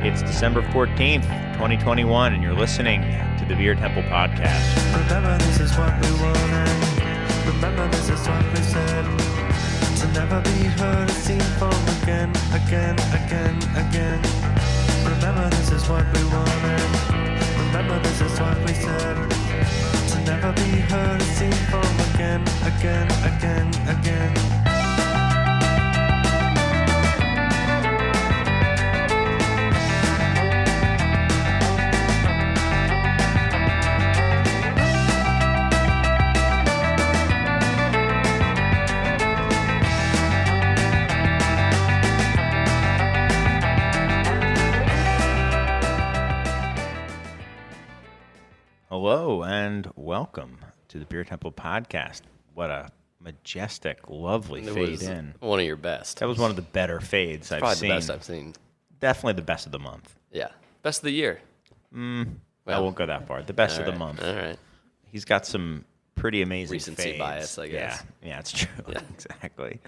It's December 14th, 2021, and you're listening to the Beer Temple Podcast. Remember, this is what we wanted. Remember, this is what we said. To never be heard or seen from again. Remember, this is what we wanted. Remember, this is what we said. To never be heard or seen from again. Hello and welcome to the Beer Temple Podcast. What a majestic, lovely fade in. One of your best. That was one of the better fades I've Probably seen. the best I've seen. Definitely the best of the month. Yeah. Best of the year. I won't go that far. The best of the month. All right. He's got some pretty amazing Recency fades. bias, I guess. Yeah, it's true. Yeah. Exactly.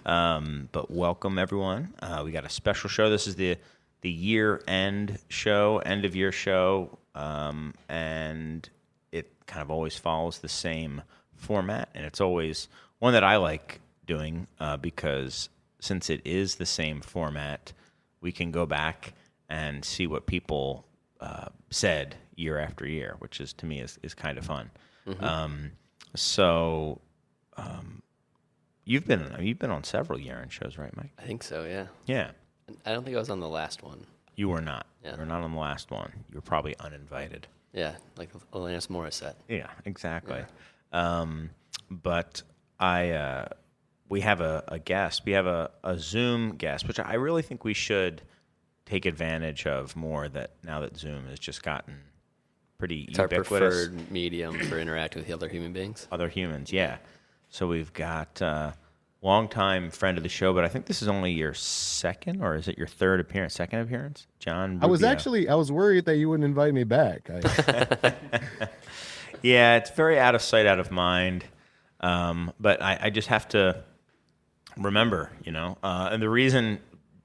But welcome, everyone. We got a special show. This is the year-end show, end-of-year show, and it kind of always follows the same format, and it's always one that I like doing because since it is the same format, we can go back and see what people said year after year, which is to me is kind of fun. Mm-hmm. You've been on several year-end shows, right, Mike? I think so, yeah. Yeah. I don't think I was on the last one. You were not. Yeah. You were not on the last one. You were probably uninvited. Yeah, like Alanis Morissette. Yeah, exactly. Yeah. But we have a guest. We have a Zoom guest, which I really think we should take advantage of more. That now that Zoom has just gotten pretty It's our ubiquitous. preferred medium for interacting with other human beings. Other humans, yeah. So we've got longtime friend of the show, but I think this is only your second, or is it your second appearance? John Rubio. I was worried that you wouldn't invite me back. Yeah, it's very out of sight, out of mind. But I just have to remember, and the reason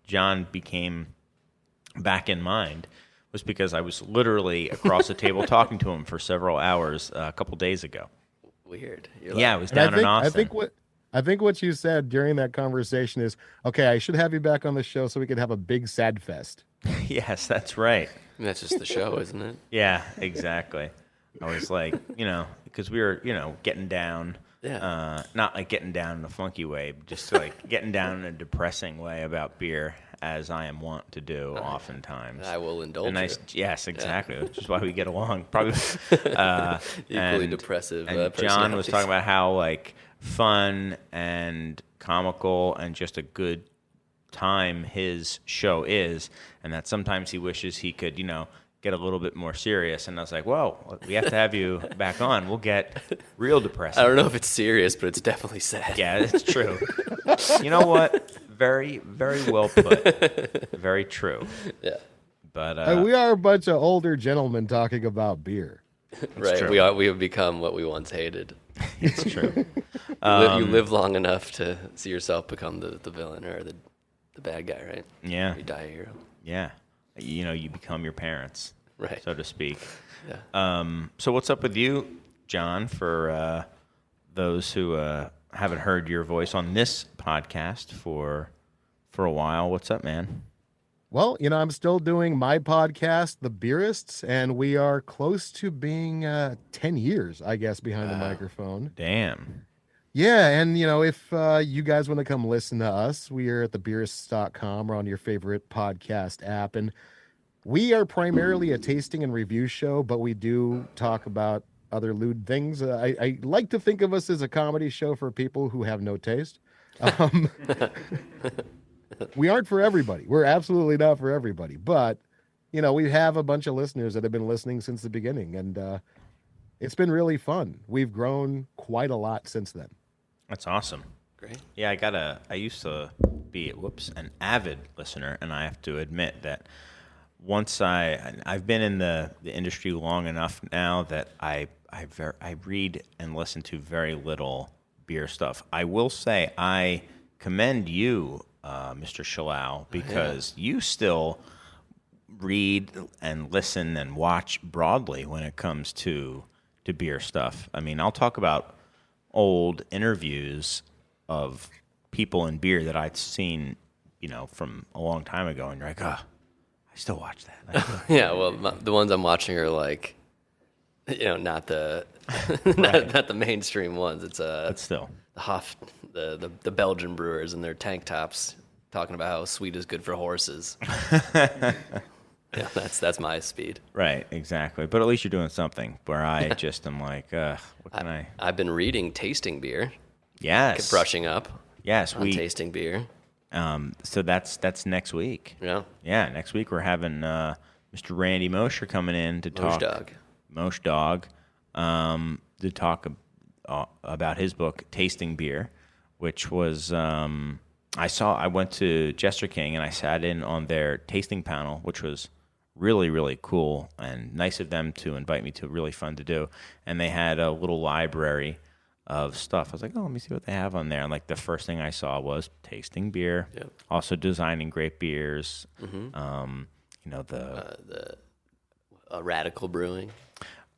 John became back in mind was because I was literally across the table talking to him for several hours a couple days ago. Weird. I was down in Austin. I think what you said during that conversation is, okay, I should have you back on the show so we could have a big sad fest. Yes, that's right. That's just the show, isn't it? Yeah, exactly. I was like, because we were, getting down. Yeah. Not like getting down in a funky way, but just like getting down in a depressing way about beer, as I am wont to do oftentimes. I will indulge you. Yes, exactly. Which is why we get along. Probably equally depressive. And John was talking about how fun and comical and just a good time his show is, and that sometimes he wishes he could, get a little bit more serious. And I was like, well, we have to have you back on. We'll get real depressing. I don't know if it's serious, but it's definitely sad. Yeah, it's true. You know what? Very, very well put. Very true. Yeah. But we are a bunch of older gentlemen talking about beer. Right. True. We have become what we once hated. It's true. You live long enough to see yourself become the villain or the bad guy, right? Yeah. You die a hero. Yeah. You become your parents, right, so to speak. Yeah. So what's up with you, John, for those who haven't heard your voice on this podcast for a while? What's up, man? Well, I'm still doing my podcast, The Beerists, and we are close to being 10 years, I guess, behind the microphone. Damn. Yeah, and, if you guys want to come listen to us, we are at thebeerists.com or on your favorite podcast app, and we are primarily a tasting and review show, but we do talk about other lewd things. I like to think of us as a comedy show for people who have no taste. We aren't for everybody. We're absolutely not for everybody. But, we have a bunch of listeners that have been listening since the beginning, and it's been really fun. We've grown quite a lot since then. That's awesome. Great. Yeah, I used to be, an avid listener, and I have to admit that once I've been in the industry long enough now that I read and listen to very little beer stuff. I will say I commend you, Mr. Shalau, because you still read and listen and watch broadly when it comes to beer stuff. I mean, I'll talk about old interviews of people in beer that I'd seen, from a long time ago, and you're like, oh, I still watch that. Yeah, well, the ones I'm watching are like, not the not the mainstream ones. It's But still. the Hoff, the Belgian brewers in their tank tops talking about how sweet is good for horses. Yeah, that's my speed. Right, exactly. But at least you're doing something where I just am like, what can I? I've been reading tasting beer, Yes. brushing up Yes, on tasting beer. So that's next week. Yeah, Yeah, next week we're having Mr. Randy Mosher coming in to talk. Mosh Dog. To talk about his book, Tasting Beer, which was I went to Jester King and I sat in on their tasting panel, which was really, really cool and nice of them to invite me to. Really fun to do. And they had a little library of stuff. I was like, oh, let me see what they have on there. And like the first thing I saw was tasting beer, Yep. also designing great beers. the Radical Brewing.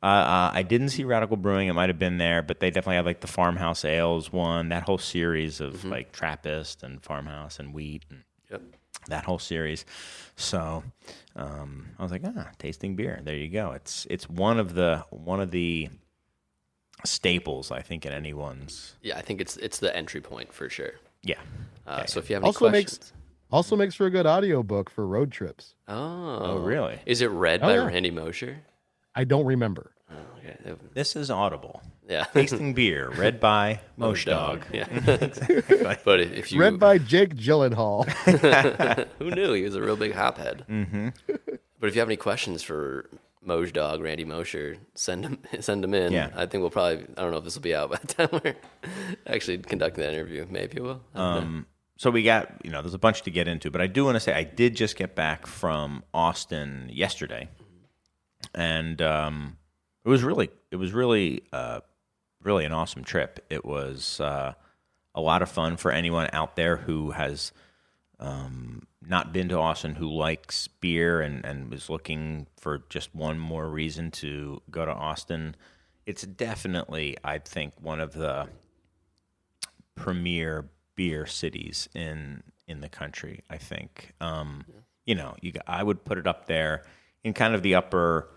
I didn't see Radical Brewing. It might have been there, but they definitely had like the Farmhouse Ales one, that whole series of like Trappist and Farmhouse and Wheat and Yep. that whole series. So I was like, tasting beer. There you go. It's one of the staples, I think, in anyone's. Yeah, I think it's the entry point for sure. Yeah. So if you have any Also questions. Also makes for a good audiobook for road trips. Oh, really? Is it read by yeah. Randy Mosher? I don't remember. Oh, okay. This is Audible. Yeah. Tasting beer, read by Mosh Dog. Yeah. But if you Read by Jake Gyllenhaal. who knew he was a real big hophead? Mm-hmm. But if you have any questions for Moj Dog, Randy Mosher, send them in. Yeah. I think we'll probably. I don't know if this will be out by the time we're actually conducting that interview. Maybe it will. I don't know. So we got, there's a bunch to get into, but I do want to say I did just get back from Austin yesterday, and it was really an awesome trip. It was a lot of fun for anyone out there who has not been to Austin, who likes beer and was looking for just one more reason to go to Austin. It's definitely, I think, one of the premier beer cities in the country. I think, I would put it up there in kind of the upper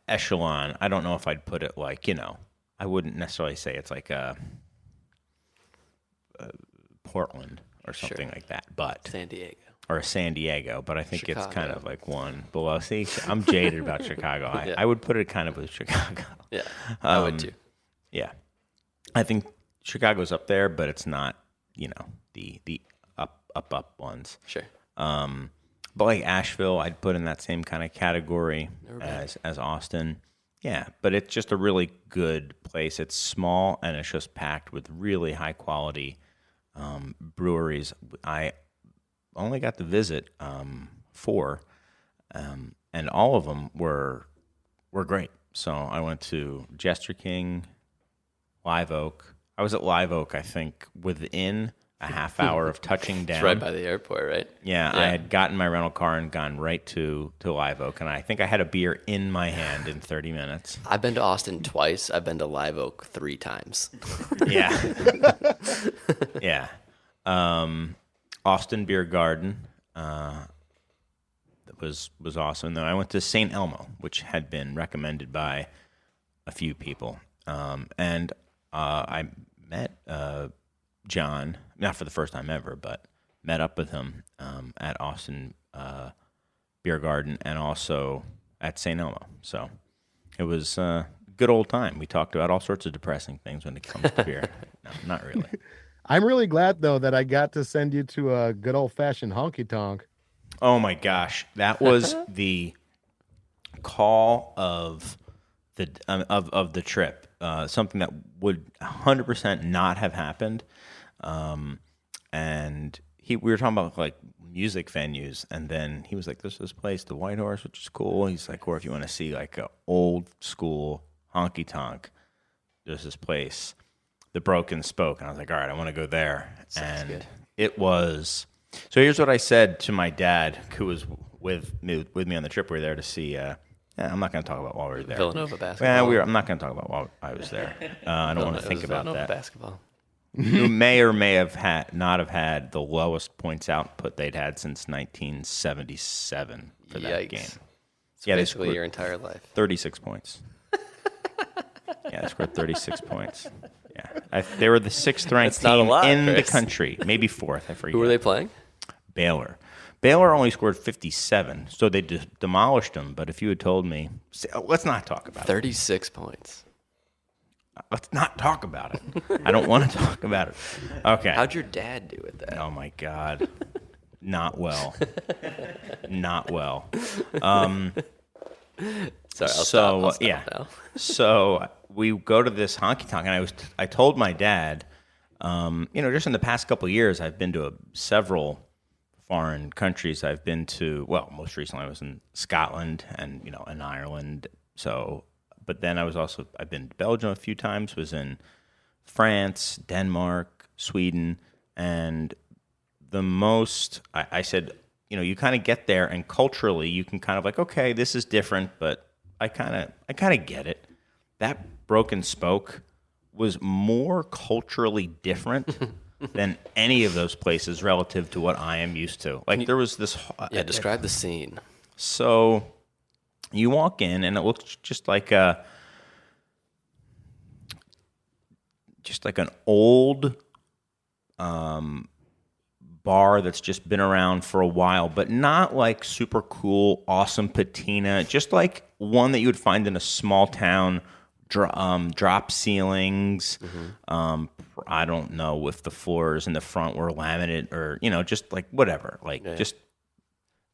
echelon. I don't know if I'd put it like, I wouldn't necessarily say it's like a Portland or something like that, but San Diego. or San Diego, but I think it's kind Chicago. of like one below. See, I'm jaded about Chicago. Yeah. I would put it kind of with Chicago. Yeah, I would too. Yeah, I think Chicago's up there, but it's not, the up ones. Sure. But like Asheville, I'd put in that same kind of category as Austin. Yeah, but it's just a really good place. It's small and it's just packed with really high quality breweries. I only got to visit 4, and all of them were great. So I went to Jester King, Live Oak. I was at Live Oak, I think, within a half hour of touching down. It's right by the airport, right? Yeah, I had gotten my rental car and gone right to Live Oak, and I think I had a beer in my hand in 30 minutes. I've been to Austin twice. I've been to Live Oak 3 times. Yeah. Yeah. Austin Beer Garden was awesome. Then I went to St. Elmo, which had been recommended by a few people. And I met John, not for the first time ever, but met up with him at Austin Beer Garden and also at St. Elmo. So it was a good old time. We talked about all sorts of depressing things when it comes to beer. No, not really. I'm really glad though that I got to send you to a good old fashioned honky tonk. Oh my gosh, that was the call of the trip. Something that would 100% not have happened. And we were talking about like music venues, and then he was like, "There's this place, the White Horse, which is cool." He's like, "Or if you want to see like a old school honky tonk, there's this place, the Broken Spoke." And I was like, "All right, I want to go there." Sounds and good. it was. So here's what I said to my dad, who was with me on the trip. We were there to see. I'm not going to talk about while we were there. Villanova basketball. Well, I'm not going to talk about while I was there. I don't want to think about Villanova that. basketball. Who may or may have not have had the lowest points output they'd had since 1977 for that game. It's basically your entire life. 36 points. Yeah, they scored 36 points. Yeah, they were the 6th ranked team in the country, maybe 4th. I forget. Who were they playing? Baylor. Baylor only scored 57, so they demolished them. But if you had told me, let's not talk about 36 points. Let's not talk about it. I don't want to talk about it. Okay. How'd your dad do with that? Oh, my God. Not well. Not well. Sorry, I'll stop now. So we go to this honky tonk, and I told my dad, just in the past couple of years, I've been to several foreign countries. I've been to, well, most recently I was in Scotland and in Ireland. So, but then I've been to Belgium a few times. Was in France, Denmark, Sweden, and the most I said, you kind of get there, and culturally you can kind of like, okay, this is different, but I kind of get it. That Broken Spoke was more culturally different than any of those places relative to what I am used to. Like there was this. Describe the scene. So you walk in, and it looks just like an old bar that's just been around for a while, but not like super cool, awesome patina. Just like one that you would find in a small town. Drop ceilings. Mm-hmm. I don't know if the floors in the front were laminate or just like whatever, just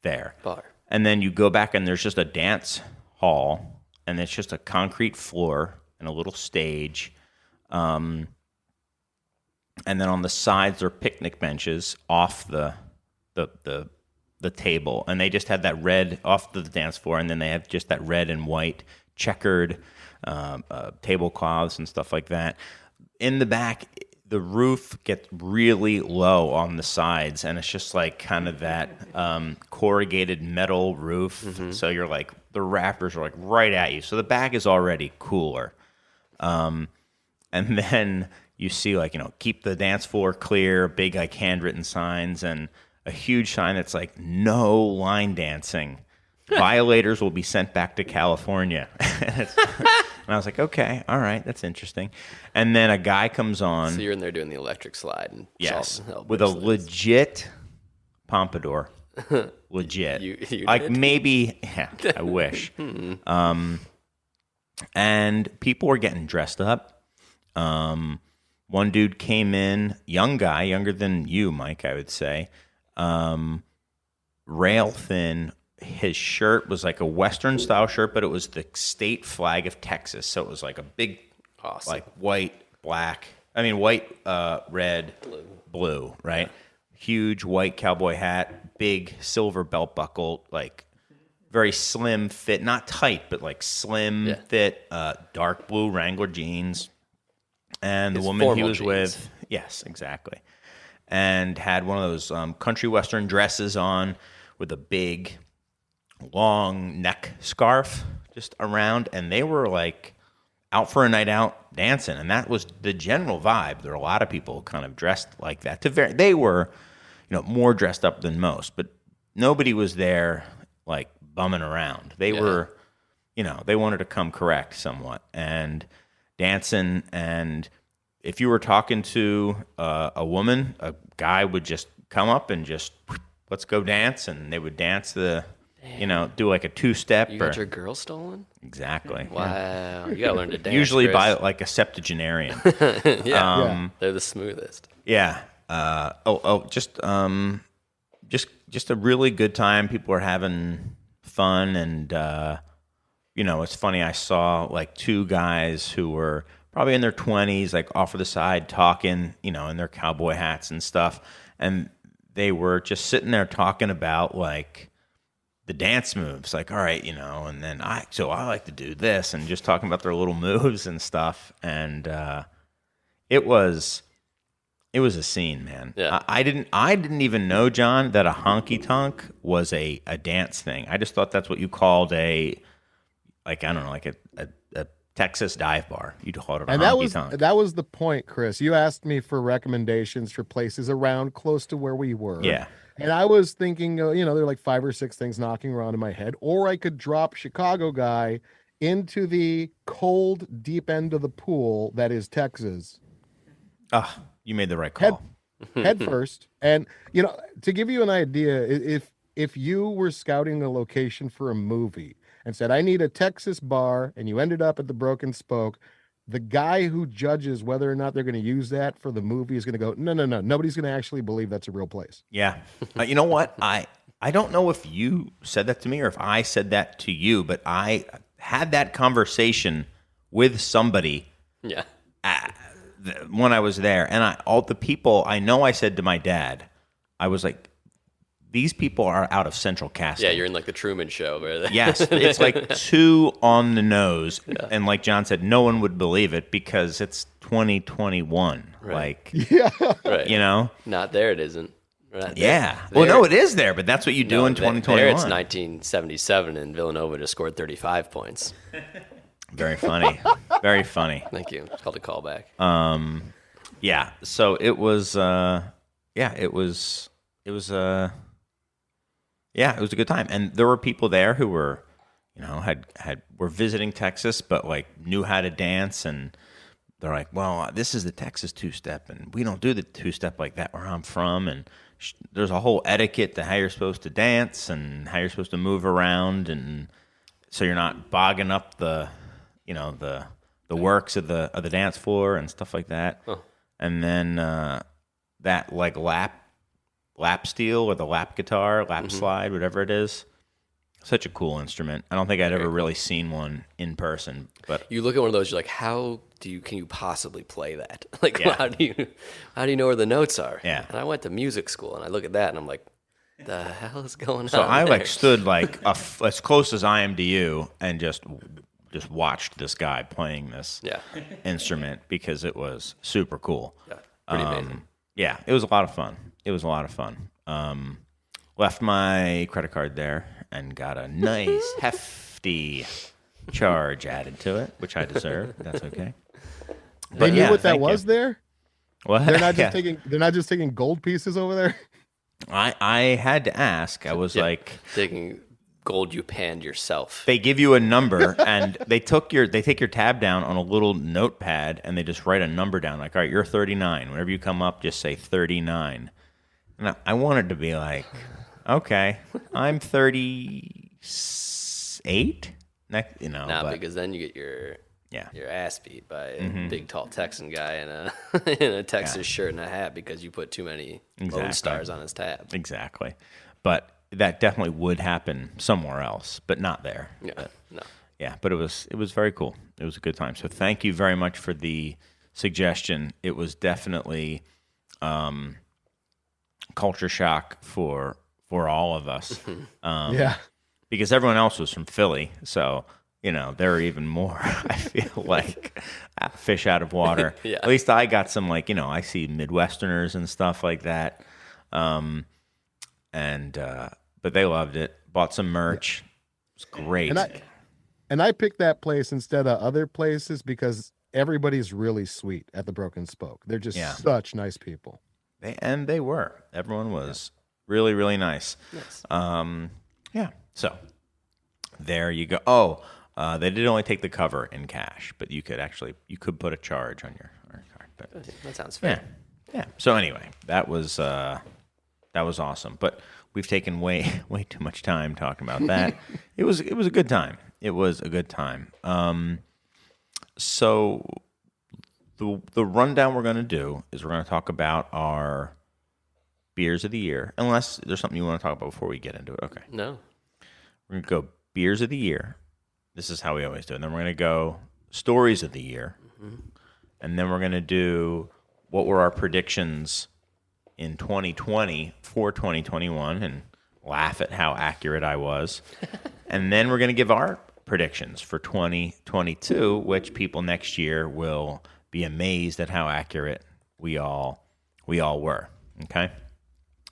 there. Bar. And then you go back, and there's just a dance hall, and it's just a concrete floor and a little stage. And then on the sides are picnic benches off the table, and they just had that red off the dance floor, and then they have just that red and white checkered tablecloths and stuff like that. In the back, the roof gets really low on the sides, and it's just like kind of that corrugated metal roof. Mm-hmm. So you're like, the rafters are like right at you. So the back is already cooler. And then you see keep the dance floor clear, big like handwritten signs, and a huge sign that's like, no line dancing. Violators will be sent back to California. And I was like, okay, all right, that's interesting. And then a guy comes on. So you're in there doing the electric slide. And yes, with a legit pompadour. Legit. You like did? Maybe, yeah, I wish. And people were getting dressed up. One dude came in, young guy, younger than you, Mike, I would say. Rail thin. His shirt was like a Western style shirt, but it was the state flag of Texas. So it was like a big, awesome. Like white, red, blue, right? Huge white cowboy hat, big silver belt buckle, like very slim fit, not tight, but like slim fit, dark blue Wrangler jeans. And the woman he was with, yes, exactly. And had one of those country Western dresses on with a big, long neck scarf just around, and they were like out for a night out dancing, and that was the general vibe. There were a lot of people kind of dressed like that. They were, more dressed up than most, but nobody was there like bumming around. They were, they wanted to come correct somewhat and dancing. And if you were talking to a woman, a guy would just come up and just let's go dance, and they would dance do like a two-step. You got your girl stolen? Exactly. Wow. You got to learn to dance. Usually Chris. by like a septuagenarian. They're the smoothest. Yeah. Just a really good time. People are having fun, and it's funny. I saw like two guys who were probably in their 20s, like off to the side talking, in their cowboy hats and stuff, and they were just sitting there talking about like the dance moves, like, all right, and then I like to do this, and just talking about their little moves and stuff. And it was It was a scene, man. Yeah. I didn't even know, John, that a honky tonk was a dance thing. I just thought that's what you called a Texas dive bar. You'd call it a And honky tonk. that was the point, Chris. You asked me for recommendations for places around close to where we were. Yeah. And I was thinking, there are like 5 or 6 things knocking around in my head, or I could drop Chicago guy into the cold, deep end of the pool that is Texas. You made the right call. Head first. And to give you an idea, if you were scouting a location for a movie and said, I need a Texas bar, and you ended up at the Broken Spoke, the guy who judges whether or not they're going to use that for the movie is going to go, no, nobody's going to actually believe that's a real place. Yeah. You know what? I don't know if you said that to me or if I said that to you, but I had that conversation with somebody Yeah. when I was there. And all the people, I know I said to my dad, I was like, these people are out of central casting. Yeah, you're in like the Truman Show. Right? Yes, it's like too on the nose. Yeah. And like John said, no one would believe it because it's 2021. Right. Like, Yeah. Right. Not there, it isn't. Right. Yeah. Well, no, it is there, but that's what you do in 2021. There it's 1977, and Villanova just scored 35 points. Very funny. Very funny. Thank you. It's called a callback. Yeah. So it was. It was a good time, and there were people there who were, were visiting Texas, but like knew how to dance, and they're like, well, this is the Texas two-step, and we don't do the two-step like that where I'm from, and there's a whole etiquette to how you're supposed to dance and how you're supposed to move around, and so you're not bogging up the works of the dance floor and stuff like that. Huh. And then that like lap steel or the lap guitar, slide, whatever it is. Such a cool instrument. I don't think I'd ever really seen one in person. But you look at one of those, you're like, can you possibly play that? Like, how do you know where the notes are? Yeah. And I went to music school, and I look at that, and I'm like, the hell is going on? So I there? stood as close as I am to you, and just watched this guy playing this instrument because it was super cool. Yeah, pretty amazing. Yeah, it was a lot of fun. Left my credit card there and got a nice hefty charge added to it, which I deserve. That's okay. They knew what that was there? What? They're not just taking gold pieces over there? I had to ask. I was like, taking gold you panned yourself. They give you a number, and they take your tab down on a little notepad, and they just write a number down. Like, all right, you're 39. Whenever you come up, just say 39. And I wanted to be like, okay, I'm 38. Because then you get your ass beat by a big tall Texan guy in a Texas shirt and a hat because you put too many Lone Stars on his tab. Exactly, but that definitely would happen somewhere else, but not there. Yeah, no. Yeah, but it was very cool. It was a good time. So thank you very much for the suggestion. It was definitely culture shock for all of us. Because everyone else was from Philly, so they're even more. I feel like fish out of water. Yeah. At least I got some I see Midwesterners and stuff like that. But they loved it. Bought some merch. It was great. And I picked that place instead of other places because everybody's really sweet at the Broken Spoke. They're just such nice people. They were. Everyone was really, really nice. Nice. So there you go. Oh, they did only take the cover in cash, but you could put a charge on your card. But that sounds fair. Yeah. So anyway, that was awesome. But we've taken way too much time talking about that. It was a good time. It was a good time. So the rundown we're going to do is we're going to talk about our beers of the year, unless there's something you want to talk about before we get into it. Okay. No. We're going to go beers of the year. This is how we always do it. And then we're going to go stories of the year. Mm-hmm. And then we're going to do what were our predictions in 2020 for 2021 and laugh at how accurate I was. And then we're going to give our predictions for 2022, which people next year will be amazed at how accurate we all We all were. Okay.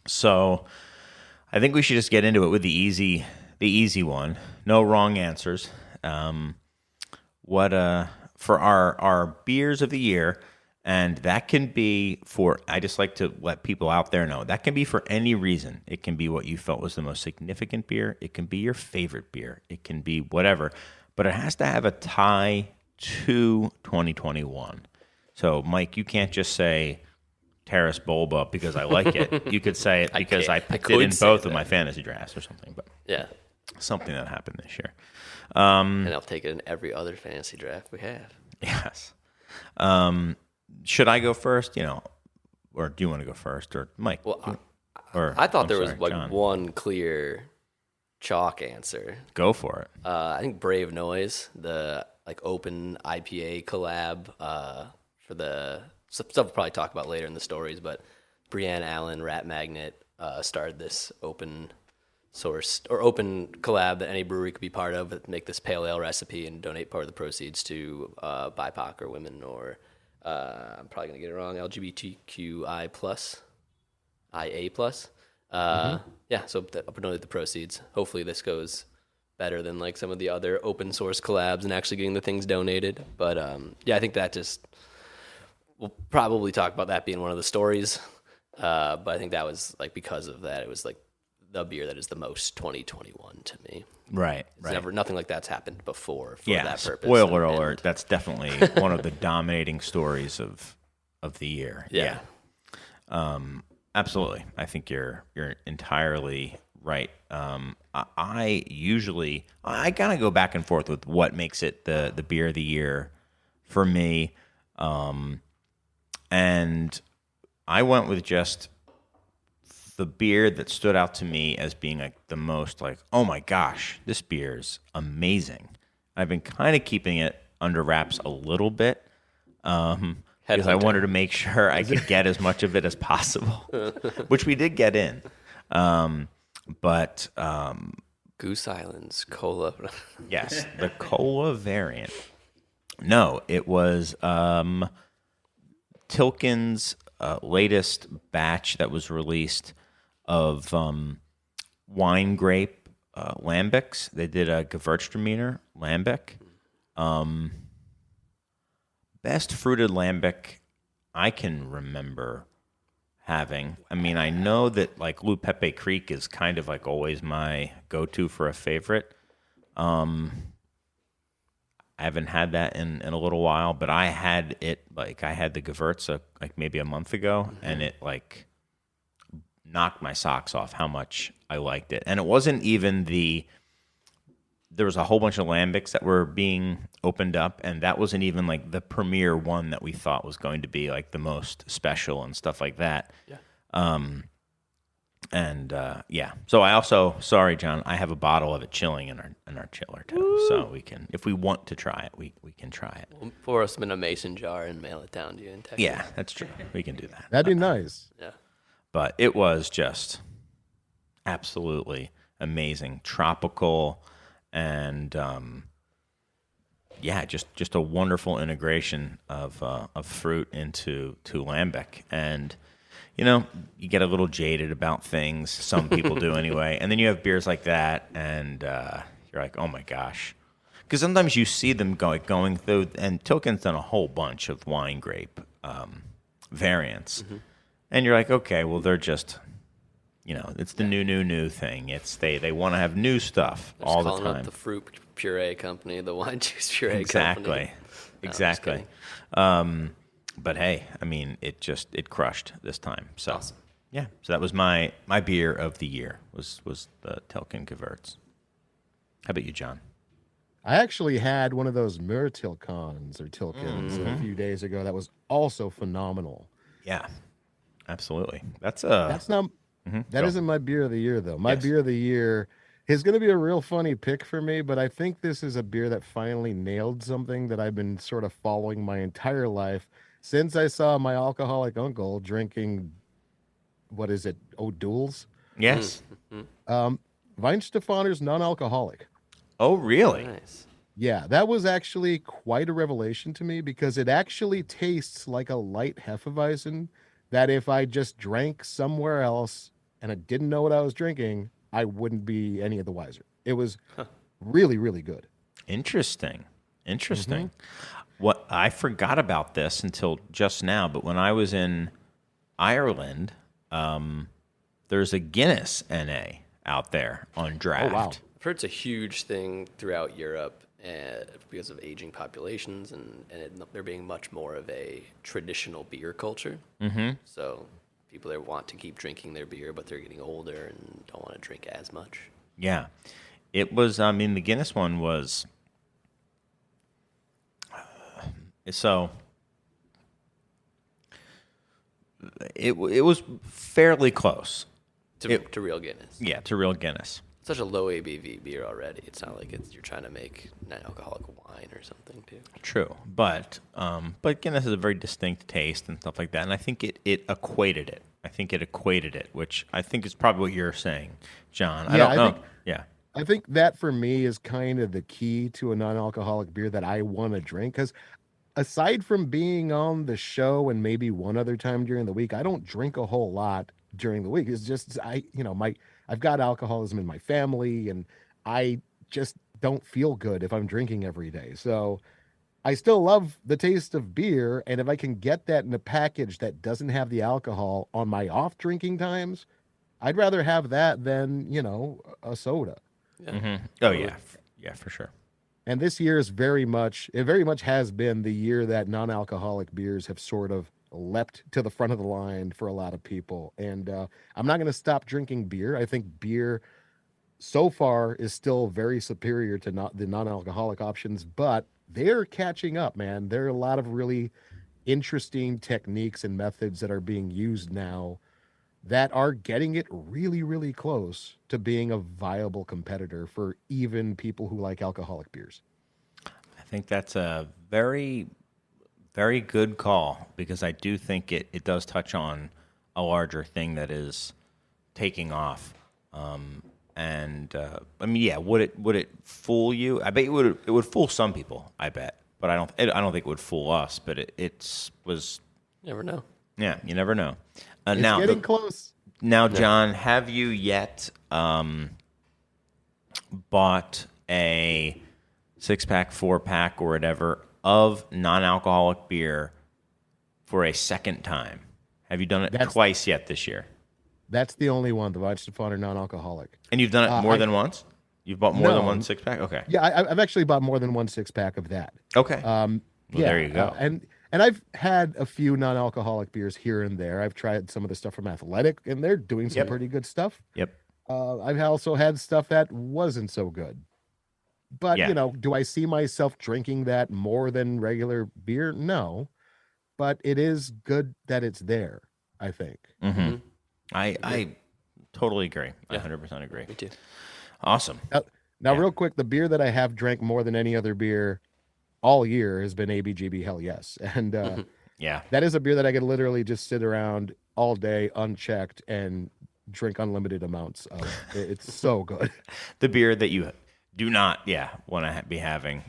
So I think we should just get into it with the easy one. No wrong answers. What for our beers of the year, and that can be for. I just like to let people out there know that can be for any reason. It can be what you felt was the most significant beer. It can be your favorite beer. It can be whatever, but it has to have a tie to 2021. So, Mike, you can't just say Terrace Bulba because I like it. You could say it because I picked it in both of my fantasy drafts or something. But yeah, something that happened this year. And I'll take it in every other fantasy draft we have. Yes. Should I go first? Or do you want to go first, or Mike? Well, I thought there was like John. One clear chalk answer. Go for it. I think Brave Noise, the like open IPA collab for the stuff we'll probably talk about later in the stories, but Brianne Allen, Rat Magnet started this open source or open collab that any brewery could be part of, make this pale ale recipe and donate part of the proceeds to BIPOC or women or I'm probably gonna get it wrong, LGBTQI plus, IA plus. Yeah, so donate the proceeds. Hopefully this goes better than like some of the other open source collabs and actually getting the things donated. But yeah, I think that just we'll probably talk about that being one of the stories. But I think that was like because of that, it was like the beer that is the most 2021 to me. Right. Nothing like that's happened before for that purpose. Spoiler alert, that's definitely one of the dominating stories of the year. Yeah. Absolutely. I think you're entirely right. I kind of go back and forth with what makes it the beer of the year for me. And I went with just the beer that stood out to me as being like the most like, oh my gosh, this beer is amazing. I've been kind of keeping it under wraps a little bit because I wanted to make sure I could get as much of it as possible, which we did get in. But Goose Island's cola. Yes, the cola variant. No, it was Tilken's latest batch that was released of wine grape lambics. They did a Gewürztraminer lambic. Best fruited lambic I can remember having. I mean, I know that like Lou Pepe Creek is kind of like always my go-to for a favorite. I haven't had that in a little while, but I had it like I had the Gewürz like maybe a month ago, and it like knocked my socks off how much I liked it. And it wasn't even there was a whole bunch of lambics that were being opened up, and that wasn't even like the premier one that we thought was going to be like the most special and stuff like that. Yeah. Yeah. So I also, sorry, John, I have a bottle of it chilling in our chiller too. Woo! So we can, if we want to try it, we can try it. We'll pour us in a mason jar and mail it down to you in Texas. Yeah, that's true. We can do that. That'd be nice. Yeah. But it was just absolutely amazing, tropical, and yeah, just a wonderful integration of fruit into lambic. And you get a little jaded about things. Some people do anyway. And then you have beers like that, and you're like, oh my gosh. Because sometimes you see them going through, and Tilken's done a whole bunch of wine grape variants. Mm-hmm. And you're like, okay, well, they're just, it's the new thing. It's they want to have new stuff all the time. Calling up the fruit puree company, the wine juice puree company. Exactly. But hey, I mean, it crushed this time. So awesome. Yeah. So that was my beer of the year was the Tilken Gewürz. How about you, John? I actually had one of those Tilkens a few days ago. That was also phenomenal. Yeah. Absolutely. That's not that isn't my beer of the year though. My beer of the year is going to be a real funny pick for me, but I think this is a beer that finally nailed something that I've been sort of following my entire life since I saw my alcoholic uncle drinking what is it? O'Doul's? Yes. Weihenstephaner's non-alcoholic. Oh, really? Nice. Yeah, that was actually quite a revelation to me because it actually tastes like a light Hefeweizen, that if I just drank somewhere else and I didn't know what I was drinking, I wouldn't be any of the wiser. It was really, really good. Interesting. Hmm. Interesting. What I forgot about this until just now, but when I was in Ireland, there's a Guinness NA out there on Oh, wow. draft. I've heard it's a huge thing throughout Europe because of aging populations there being much more of a traditional beer culture. Mm-hmm. So people there want to keep drinking their beer, but they're getting older and don't want to drink as much. Yeah. It was, I mean, the Guinness one was, so it was fairly close. To real Guinness. Yeah, to real Guinness. Such a low ABV beer already. It's not like you're trying to make non-alcoholic wine or something too. True, but Guinness has a very distinct taste and stuff like that, and I think it equated it. I think it equated it, which I think is probably what you're saying, John. I Yeah, don't know. Yeah, I think that for me is kind of the key to a non-alcoholic beer that I want to drink. Because aside from being on the show and maybe one other time during the week, I don't drink a whole lot during the week. It's just I've got alcoholism in my family, and I just don't feel good if I'm drinking every day. So I still love the taste of beer, and if I can get that in a package that doesn't have the alcohol on my off drinking times, I'd rather have that than, a soda. Yeah. oh Totally. yeah, yeah, for sure. And this year is very much has been the year that non-alcoholic beers have sort of leapt to the front of the line for a lot of people. And I'm not going to stop drinking beer. I think beer so far is still very superior to not the non-alcoholic options, but they're catching up, man. There are a lot of really interesting techniques and methods that are being used now that are getting it really, really close to being a viable competitor for even people who like alcoholic beers. I think that's a very, very good call because I do think it does touch on a larger thing that is taking off. And I mean, yeah, would it fool you? I bet it would fool some people. I bet, but I don't think it would fool us. But it's was Never know. yeah, you never know. It's Now getting close. now, John, have you yet bought a 6-pack, 4-pack, or whatever of non-alcoholic beer for a second time? Have you done it That's twice yet this year? that's the only one, the Weich Stefan non-alcoholic. And you've done it more I than once? You've bought more than no, one 6-pack? Okay. yeah, I've actually bought more than one 6-pack of that. Okay. Well, Yeah, there you go. and I've had a few non-alcoholic beers here and there. I've tried some of the stuff from Athletic, and they're doing some Yep. pretty good stuff. Yep. I've also had stuff that wasn't so good. But, Yeah. do I see myself drinking that more than regular beer? No, but it is good that it's there, I think. Mm-hmm. I totally agree. I Yeah. 100% agree. Me too. Awesome. Now, Yeah. real quick, the beer that I have drank more than any other beer all year has been ABGB Hell Yes. And Yeah. that is a beer that I could literally just sit around all day unchecked and drink unlimited amounts of. It's so good. The beer that you do not, want to be having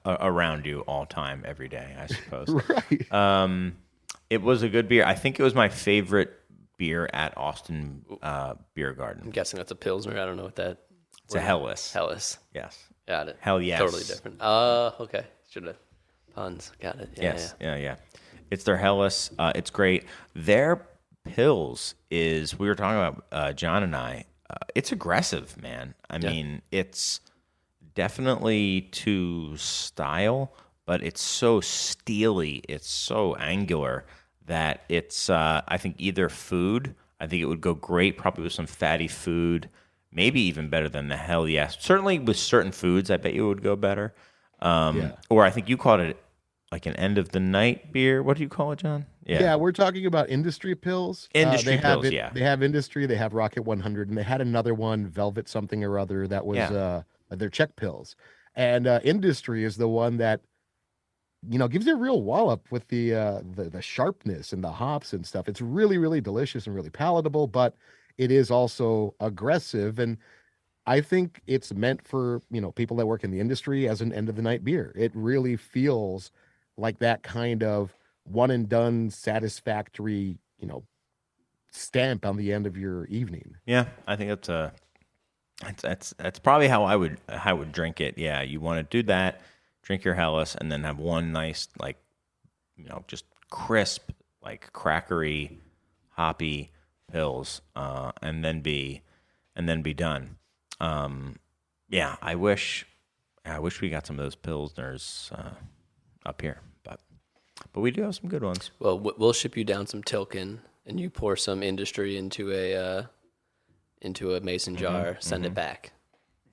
around you all time, every day, I suppose. Right. It was a good beer. I think it was my favorite beer at Austin Beer I'm Garden. guessing that's a Pilsner. I don't know what that. It's a Hellas. Hellas. Yes. Got it. Hell yes. Totally different. Okay. Should have. Puns. Got it. Yeah, Yes. Yeah. It's their Hellas. It's great. Their pills is, we were talking about, John and I, it's aggressive, man. I mean, it's definitely to style, but it's so steely, it's so angular that it's, I think, either food. I think it would go great probably with some fatty food, maybe even better than the Hell Yes. Certainly with certain foods, I bet you it would go better. Yeah. Or I think you called it like an end of the night beer. What do you call it, John? Yeah, we're talking about industry pills. Industry they have pills, yeah. They have industry, they have Rocket 100, and they had another one, Velvet something or other, that was Yeah. their Czech pills. And industry is the one that gives you a real wallop with the sharpness and the hops and stuff. It's really, really delicious and really palatable, but it is also aggressive. And I think it's meant for, people that work in the industry as an end of the night beer. It really feels like that kind of one and done satisfactory stamp on the end of your evening. Yeah, I think that's probably how I would drink it. Yeah, you want to do that, drink your Helles, and then have one nice just crisp, like crackery, hoppy pills, and then be done. Yeah, I wish we got some of those pilsners up here, but we do have some good ones. Well, we'll ship you down some Tilken, and you pour some Industry into a mason jar. Send it back.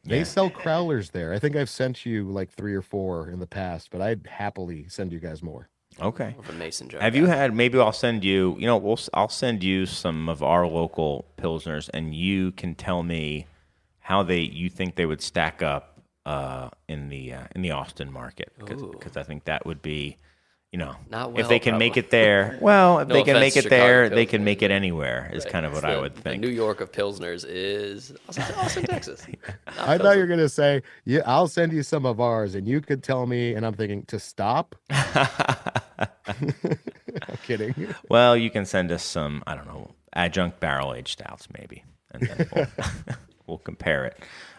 They sell crowlers there. I think I've sent you like 3 or 4 in the past, but I'd happily send you guys more. Okay. Of a mason jar. Have you had? Maybe I'll send you. I'll send you some of our local pilsners, and you can tell me how you think they would stack up in the Austin market, because I think that would be, Not if well, they can make probably. it there. Well, if No they can offense, make it Chicago there, they Pilsner. can make it anywhere. Is Right. kind of what I would think. The New York of Pilsners is Austin, Texas. I thought you were going to say, yeah, I'll send you some of ours, and you could tell me, and I'm thinking, to stop? I'm kidding. Well, you can send us some, I don't know, adjunct barrel-aged stouts maybe, and then we'll compare it.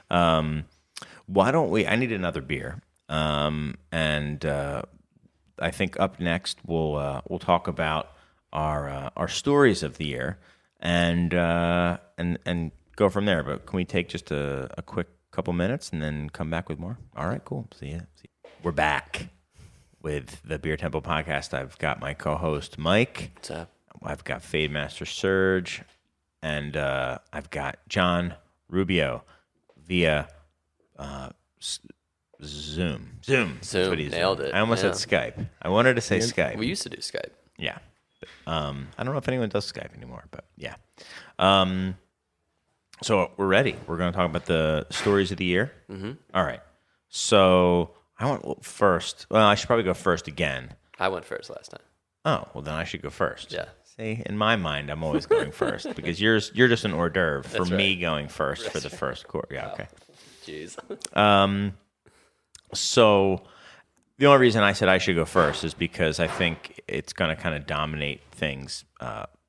Why don't we? I need another beer, and I think up next we'll talk about our stories of the year, and go from there. But can we take just a quick couple minutes and then come back with more? All right, cool. See ya. We're back with the Beer Temple podcast. I've got my co-host Mike. What's up? I've got Fade Master Serge, and I've got John Rubio via Zoom. That's what he's Nailed doing. it. I almost Yeah. said Skype. I wanted to say Skype. We used to do Skype. Yeah. I don't know if anyone does Skype anymore, but yeah. So we're ready. We're going to talk about the stories of the year. Mm-hmm. All right. So I went first. Well, I should probably go first again. I went first last time. Oh, well, then I should go first. Yeah. See, in my mind, I'm always going first because you're just an hors d'oeuvre for That's me right. going first for the first quarter. Yeah, okay. Jeez. So the only reason I said I should go first is because I think it's going to kind of dominate things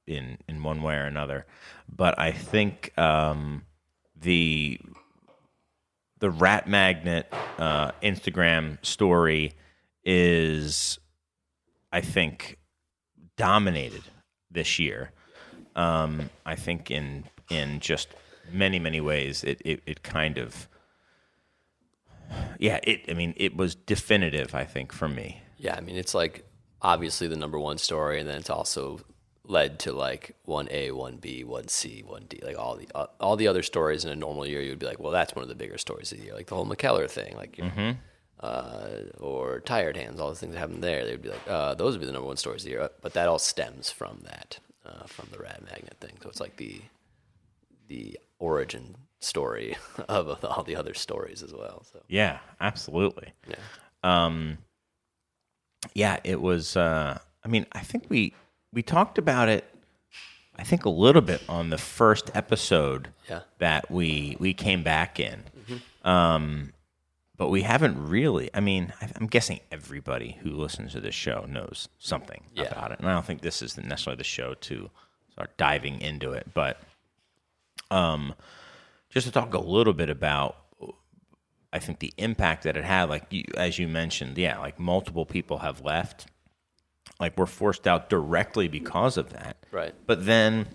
in one way or another. But I think the Rat Magnet Instagram story is, I think, dominated this year. I think in just many ways it kind of. Yeah, it was definitive, I think, for me. Yeah, I mean, it's like obviously the number one story, and then it's also led to like 1A, 1B, 1C, 1D, like all the other stories in a normal year. You would be like, well, that's one of the bigger stories of the year, like the whole McKellar thing, like or Tired Hands, all the things that happened there. They would be like, those would be the number one stories of the year. But that all stems from that, from the Rat Magnet thing. So it's like the origin story of all the other stories as well. So Yeah, absolutely. yeah. Yeah, it was. I think we talked about it. I think a little bit on the first episode that we came back in, but we haven't really. I mean, I'm guessing everybody who listens to this show knows something about it, and I don't think this is necessarily the show to start diving into it, but just to talk a little bit about, I think the impact that it had, like as you mentioned, like multiple people have left, like we're forced out directly because of that. Right. But then,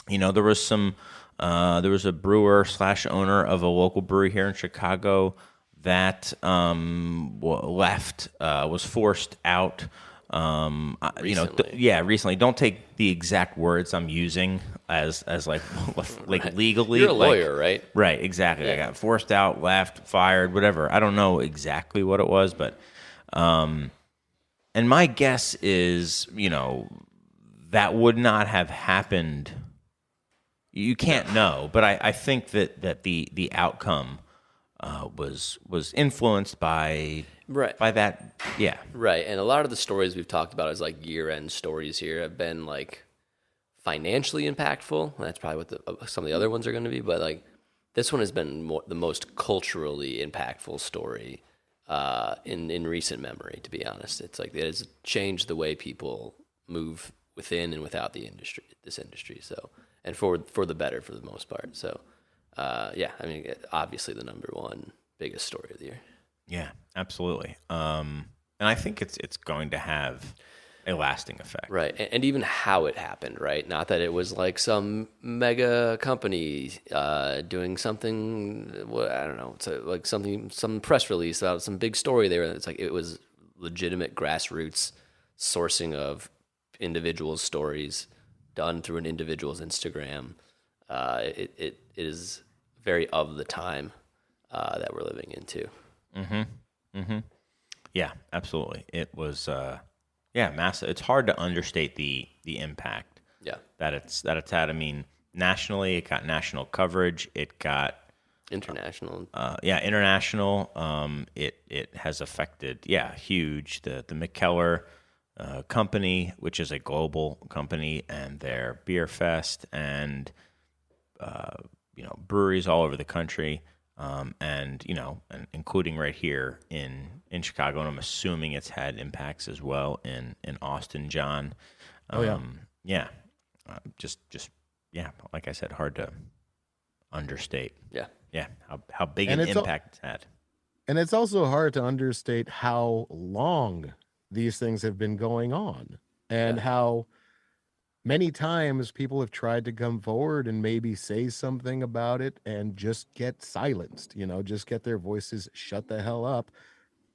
there was a brewer / owner of a local brewery here in Chicago that left, was forced out. Recently. Recently. Don't take the exact words I'm using as like Right. legally. You're a lawyer, right? Right, exactly. I got forced out, left, fired, whatever. I don't know exactly what it was, but and my guess is, that would not have happened. You can't know, but I think that the outcome was influenced by that. Yeah. Right. And a lot of the stories we've talked about as like year-end stories here have been like financially impactful. That's probably what some of the other ones are going to be. But like this one has been the most culturally impactful story in recent memory, to be honest. It's like it has changed the way people move within and without this industry. So, and for the better for the most part. So, yeah, I mean, obviously the number one biggest story of the year. Yeah, absolutely. And I think it's going to have a lasting effect. Right. And even how it happened, right? Not that it was like some mega company doing something, I don't know, like some press release about some big story there. It's like it was legitimate grassroots sourcing of individuals' stories done through an individual's Instagram. It is very of the time that we're living into. Yeah, absolutely. It was massive. It's hard to understate the impact that it's had. I mean, nationally, it got national coverage. It got international. International. It has affected huge the McKellar company, which is a global company, and their beer fest and breweries all over the country. And including right here in Chicago, and I'm assuming it's had impacts as well in Austin, John. Like I said, hard to understate. How big an impact it's had. And it's also hard to understate how long these things have been going on, and how many times people have tried to come forward and maybe say something about it and just get silenced, just get their voices shut the hell up,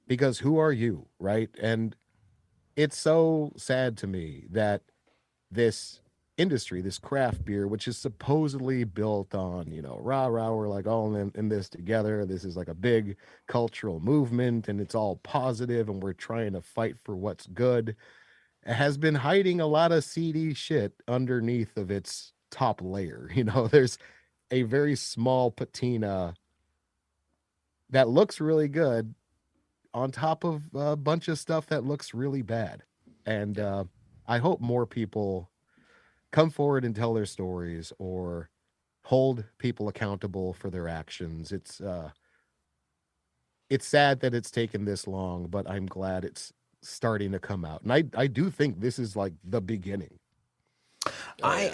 because who are you, right? And it's so sad to me that this industry, this craft beer, which is supposedly built on, rah, we're like all in this together. This is like a big cultural movement and it's all positive and we're trying to fight for what's good, has been hiding a lot of seedy shit underneath of its top layer. There's a very small patina that looks really good on top of a bunch of stuff that looks really bad. And I hope more people come forward and tell their stories or hold people accountable for their actions. It's sad that it's taken this long, but I'm glad it's starting to come out. And I do think this is like the beginning. I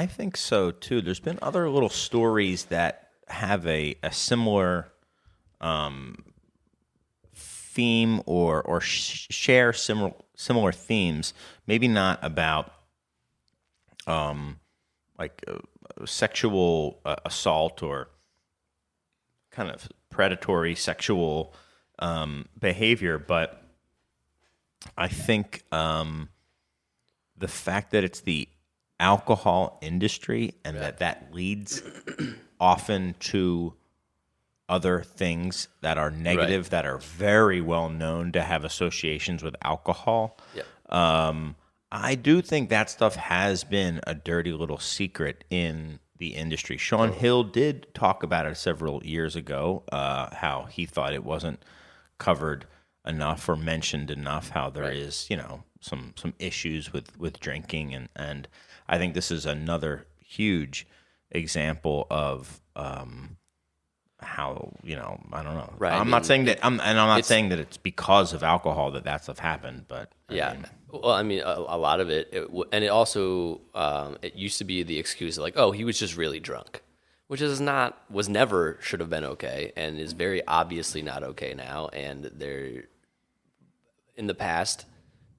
think so too. There's been other little stories that have a similar theme or share similar themes. Maybe not about sexual assault or kind of predatory sexual behavior, but I think the fact that it's the alcohol industry and that leads often to other things that are negative, that are very well known to have associations with alcohol. I do think that stuff has been a dirty little secret in the industry. Sean Hill did talk about it several years ago, how he thought it wasn't covered enough or mentioned enough, how there is, some issues with drinking. And I think this is another huge example of how, I don't know. I'm not saying that, I'm not saying that it's because of alcohol that stuff happened, but well, I mean, a lot of it, and it also, it used to be the excuse like, oh, he was just really drunk, which was never should have been okay, and is very obviously not okay now. And in the past,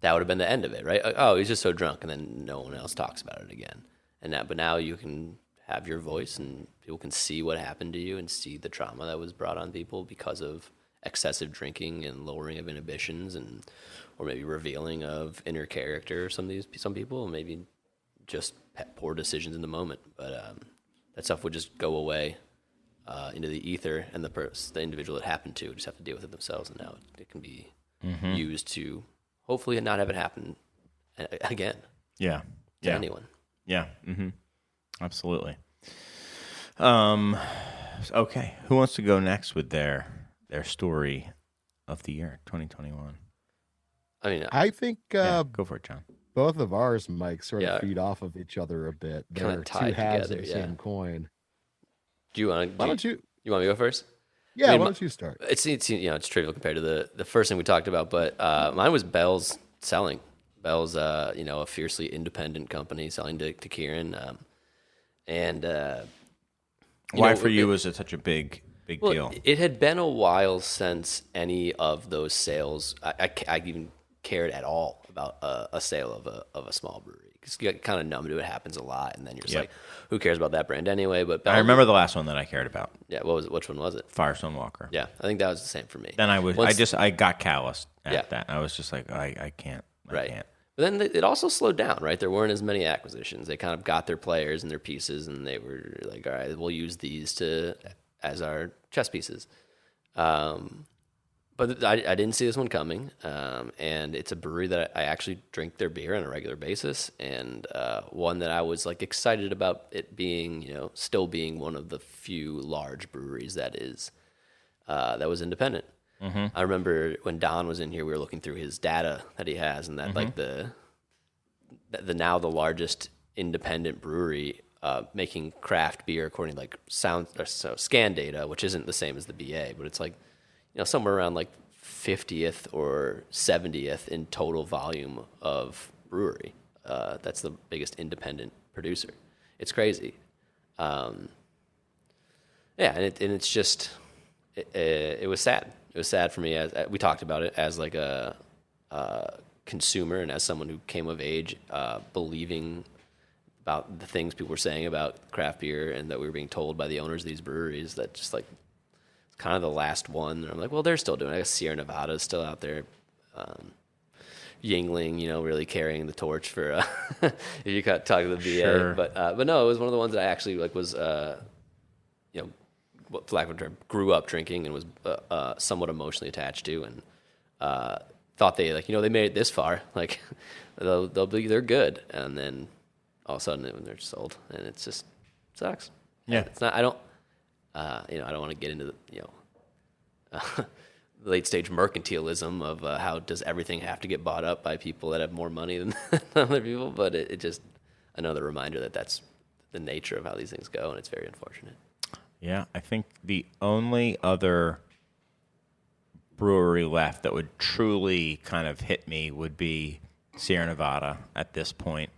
that would have been the end of it, right? Oh, he's just so drunk, and then no one else talks about it again. But now you can have your voice, and people can see what happened to you and see the trauma that was brought on people because of excessive drinking and lowering of inhibitions, or maybe revealing of inner character. Some people, maybe just poor decisions in the moment. But that stuff would just go away into the ether, and the individual it happened to just have to deal with it themselves. And now it can be used to hopefully not have it happen again. To anyone. Absolutely. Okay, who wants to go next with their story of the year 2021? I mean, I think go for it, John. Both of ours, Mike, sort of feed off of each other a bit. They're two halves of the same coin. Do you want to? You want me to go first? Yeah, why don't you start? It's trivial compared to the first thing we talked about, but mine was Bell's selling. Bell's, a fiercely independent company selling to Kieran. Why for you was it such a big deal? It had been a while since any of those sales, I even cared at all about a sale of a small brewery. Because you get kind of numb to it. Happens a lot, and then you're just like, who cares about that brand anyway? But I remember the last one that I cared about. Yeah, what was it? Which one was it? Firestone Walker. Yeah, I think that was the same for me. Then I got calloused at that. I was just like, I can't. I can't. But then it also slowed down, right? There weren't as many acquisitions. They kind of got their players and their pieces, and they were like, all right, we'll use these as our chess pieces. But I didn't see this one coming, and it's a brewery that I actually drink their beer on a regular basis, and one that I was like excited about it being, still being one of the few large breweries that was independent. Mm-hmm. I remember when Don was in here, we were looking through his data that he has, and that like the now the largest independent brewery making craft beer according to like scan data, which isn't the same as the BA, but it's like somewhere around like 50th or 70th in total volume of brewery. That's the biggest independent producer. It's crazy. And it's just it was sad. It was sad for me as we talked about it as like a consumer and as someone who came of age believing about the things people were saying about craft beer and that we were being told by the owners of these breweries that just like it's kind of the last one. And I'm like, well, they're still doing it. I guess Sierra Nevada is still out there. Yingling, really carrying the torch for if you talk to the BA. Sure. But no, it was one of the ones that I actually like was for lack of a term, grew up drinking and was somewhat emotionally attached to, and thought they they made it this far, like they're good, and then all of a sudden they're sold, and it's just sucks. Yeah, it's not. I don't. I don't want to get into the late stage mercantilism of how does everything have to get bought up by people that have more money than other people, but it just another reminder that that's the nature of how these things go, and it's very unfortunate. Yeah, I think the only other brewery left that would truly kind of hit me would be Sierra Nevada at this point.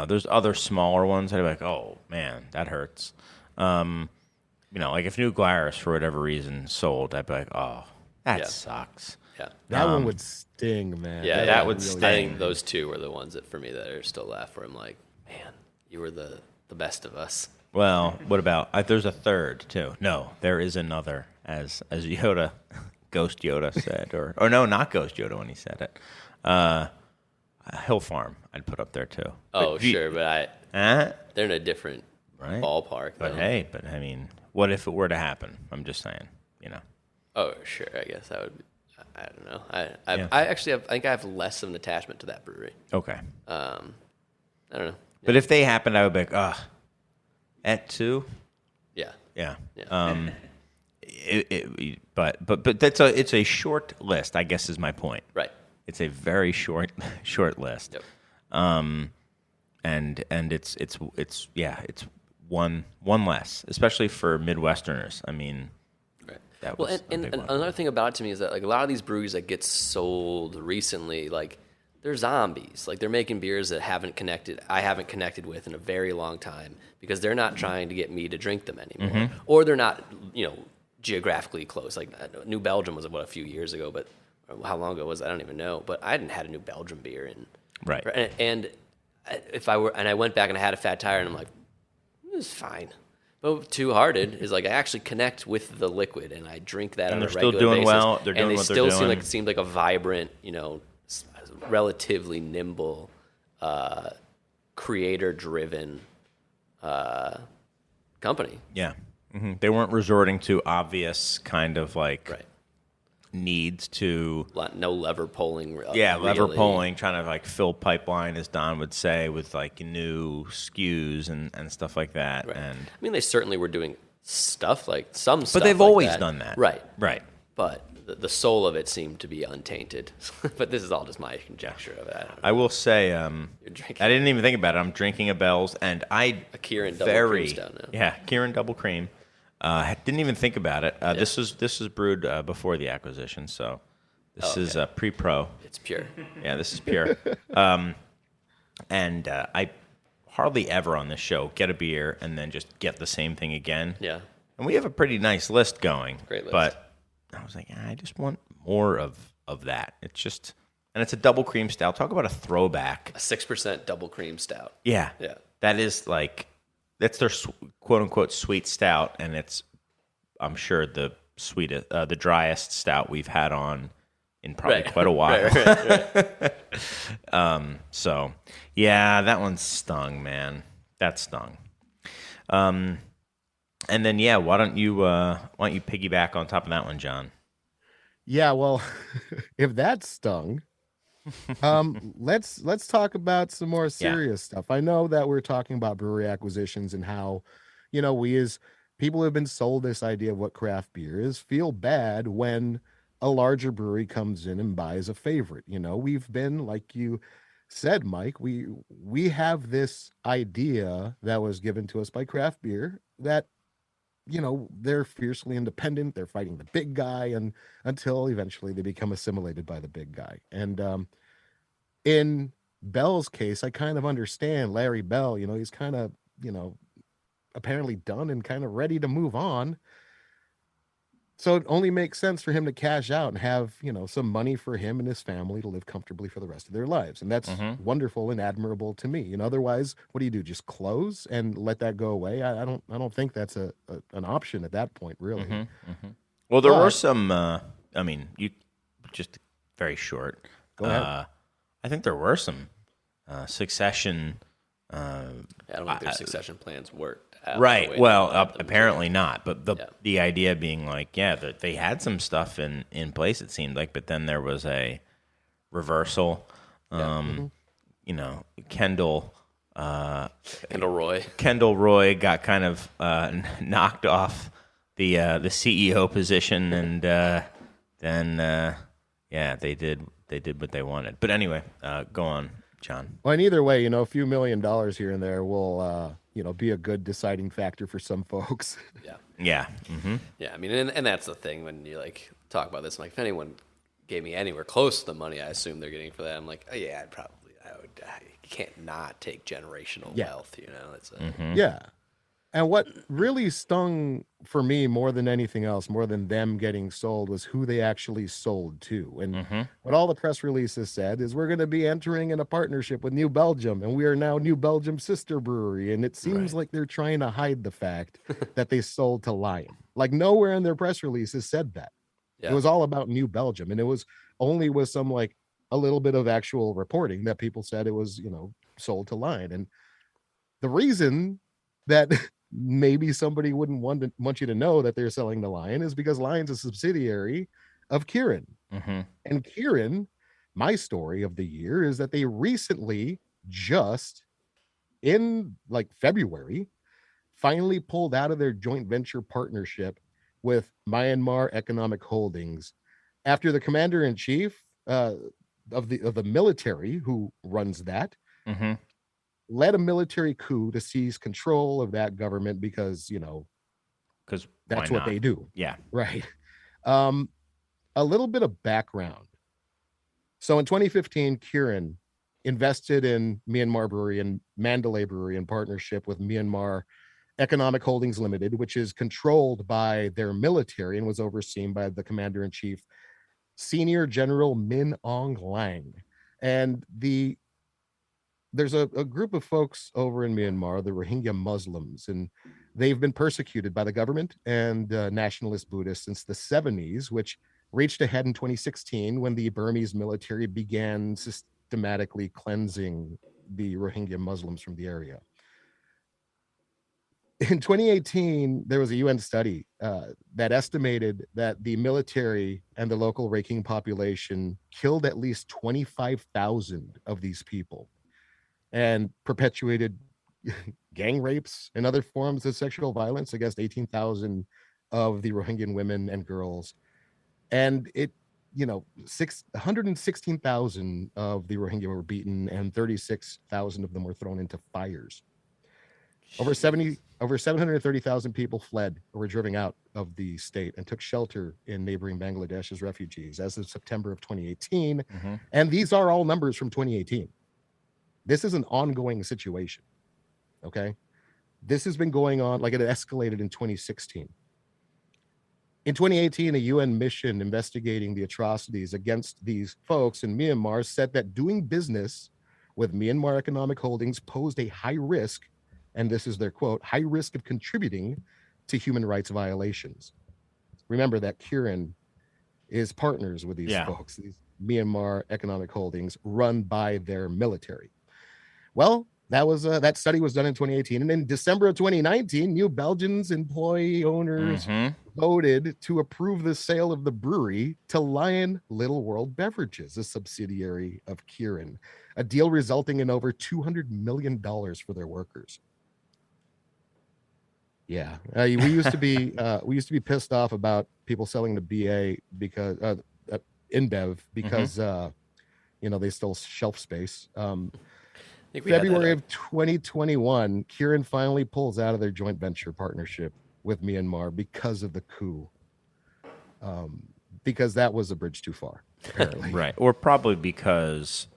There's other smaller ones that are like, oh, man, that hurts. Like if New Glarus, for whatever reason, sold, I'd be like, oh, that sucks. Yeah. That one would sting, man. Yeah, that would really sting. I think those two were the ones that for me that are still left where I'm like, man, you were the best of us. Well, what about there's a third too? No, there is another, as Yoda, Ghost Yoda said, or no, not Ghost Yoda when he said it. Hill Farm, I'd put up there too. Oh, sure, but they're in a different ballpark. But hey, I mean, what if it were to happen? I'm just saying, Oh, sure, I guess that would be. I don't know. I think I have less of an attachment to that brewery. Okay. I don't know. But if they happened, I would be like, at two. Yeah. Yeah. But it's a short list, I guess, is my point. Right. It's a very short list. Yep. And it's one less, especially for Midwesterners. I mean, right. That well, was and a big one. another thing about it to me is that like a lot of these breweries that get sold recently, like they're zombies. Like they're making beers that I haven't connected with in a very long time because they're not trying to get me to drink them anymore, or they're not geographically close. Like New Belgium was a few years ago, but how long ago was it? I don't even know. But I hadn't had a New Belgium beer in right. And I went back and I had a Fat Tire and I'm like, this is fine. But Two Hearted is like I actually connect with the liquid and I drink that on a regular basis. And they're still doing well. They're doing what they're doing. And they still seemed like a vibrant, relatively nimble, creator-driven company. Yeah. Mm-hmm. They weren't resorting to obvious kind of like needs to no lever polling. Lever polling, trying to like fill pipeline, as Don would say, with like new SKUs and stuff like that. Right. And I mean, they certainly were doing stuff like some stuff, but they've like always that. Done that, right? But the soul of it seemed to be untainted. But this is all just my conjecture of it. I will say, I didn't even think about it. I'm drinking a Bell's, and a Kieran double cream stout now. Yeah, Kieran double cream. Didn't even think about it. This was brewed before the acquisition, so This is pre-pro. It's pure. Yeah, this is pure. And I hardly ever on this show get a beer and then just get the same thing again. Yeah. And we have a pretty nice list going. Great list. But I was like, I just want more of that. It's just, and it's a double cream stout. Talk about a throwback. A 6% double cream stout. Yeah. Yeah. That is like, that's their quote unquote sweet stout. And it's, I'm sure, the sweetest, the driest stout we've had on in probably quite a while. Right. So, yeah, that one stung, man. That stung. And then, yeah, why don't you piggyback on top of that one, John? Yeah, well, if that stung, let's talk about some more serious stuff. I know that we're talking about brewery acquisitions and how, we as people who have been sold this idea of what craft beer is feel bad when a larger brewery comes in and buys a favorite. We've been, like you said, Mike, we have this idea that was given to us by craft beer that they're fiercely independent, they're fighting the big guy, and until eventually they become assimilated by the big guy. And in Bell's case, I kind of understand Larry Bell. He's kind of apparently done and kind of ready to move on. So it only makes sense for him to cash out and have, some money for him and his family to live comfortably for the rest of their lives. And that's wonderful and admirable to me. Otherwise, what do? Just close and let that go away? I don't think that's an option at that point, really. Well, there were some, you just very short. Go ahead. I think there were some succession. I don't think their succession plans worked. Right. Well, apparently not. But the idea being like, that they had some stuff in place, it seemed like, but then there was a reversal. Kendall Roy got kind of knocked off the CEO position, and then they did what they wanted. But anyway, go on, John. Well, and either way, a few $1 million here and there will be a good deciding factor for some folks. Yeah. Yeah, I mean, and that's the thing when you talk about this. I'm like, if anyone gave me anywhere close to the money I assume they're getting for that, I'm like, oh yeah, you can't not take generational wealth. It's Yeah. And what really stung for me more than anything else, more than them getting sold, was who they actually sold to. And what all the press releases said is we're going to be entering in a partnership with New Belgium, and we are now New Belgium's sister brewery. And it seems like they're trying to hide the fact that they sold to Lion. Like nowhere in their press releases said that. Yeah. It was all about New Belgium. And it was only with some a little bit of actual reporting that people said it was, sold to Lion. And the reason that maybe somebody wouldn't want you to know that they're selling to Lion is because Lion's a subsidiary of Kirin. And Kirin, my story of the year is that they recently, just in February, finally pulled out of their joint venture partnership with Myanmar Economic Holdings after the commander-in-chief of the military who runs that led a military coup to seize control of that government because that's what they do. Yeah. Right. A little bit of background. So in 2015, Kirin invested in Myanmar Brewery and Mandalay Brewery in partnership with Myanmar Economic Holdings Limited, which is controlled by their military and was overseen by the commander-in-chief, Senior General Min Aung Hlaing. And there's a group of folks over in Myanmar, the Rohingya Muslims, and they've been persecuted by the government and nationalist Buddhists since the 70s, which reached a head in 2016 when the Burmese military began systematically cleansing the Rohingya Muslims from the area. In 2018, there was a UN study that estimated that the military and the local Rakhine population killed at least 25,000 of these people and perpetuated gang rapes and other forms of sexual violence against 18,000 of the Rohingyan women and girls. And 116,000 of the Rohingya were beaten and 36,000 of them were thrown into fires. Over 730,000 people fled or were driven out of the state and took shelter in neighboring Bangladesh as refugees as of September of 2018. Mm-hmm. And these are all numbers from 2018. This is an ongoing situation. Okay. This has been going on, like it escalated in 2016. In 2018, a UN mission investigating the atrocities against these folks in Myanmar said that doing business with Myanmar Economic Holdings posed a high risk, and this is their quote, high risk of contributing to human rights violations. Remember that Kirin is partners with these folks, these Myanmar Economic Holdings run by their military. Well, that study was done in 2018, and in December of 2019, New Belgium's employee owners voted to approve the sale of the brewery to Lion Little World Beverages, a subsidiary of Kirin, a deal resulting in over $200 million for their workers. Yeah, we used to be pissed off about people selling to BA because InBev because they stole shelf space. February of 2021, Kirin finally pulls out of their joint venture partnership with Myanmar because of the coup. Because that was a bridge too far, apparently. Right. Or probably because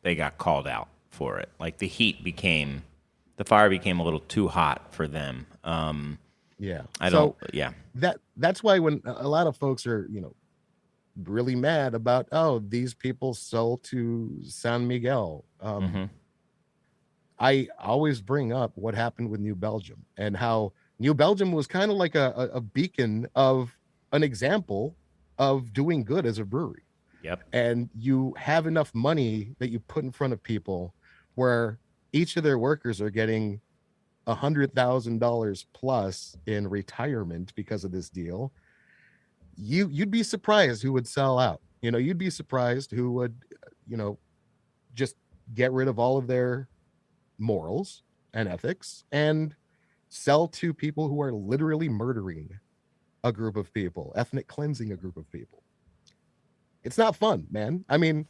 they got called out for it. Like the fire became a little too hot for them. That's why when a lot of folks are, really mad about, these people sold to San Miguel. I always bring up what happened with New Belgium and how New Belgium was kind of like a beacon of an example of doing good as a brewery. Yep. And you have enough money that you put in front of people where each of their workers are getting $100,000 plus in retirement because of this deal. You'd be surprised who would sell out. You'd be surprised who would, just get rid of all of their morals and ethics and sell to people who are literally murdering a group of people, ethnic cleansing a group of people. It's not fun, man. I mean,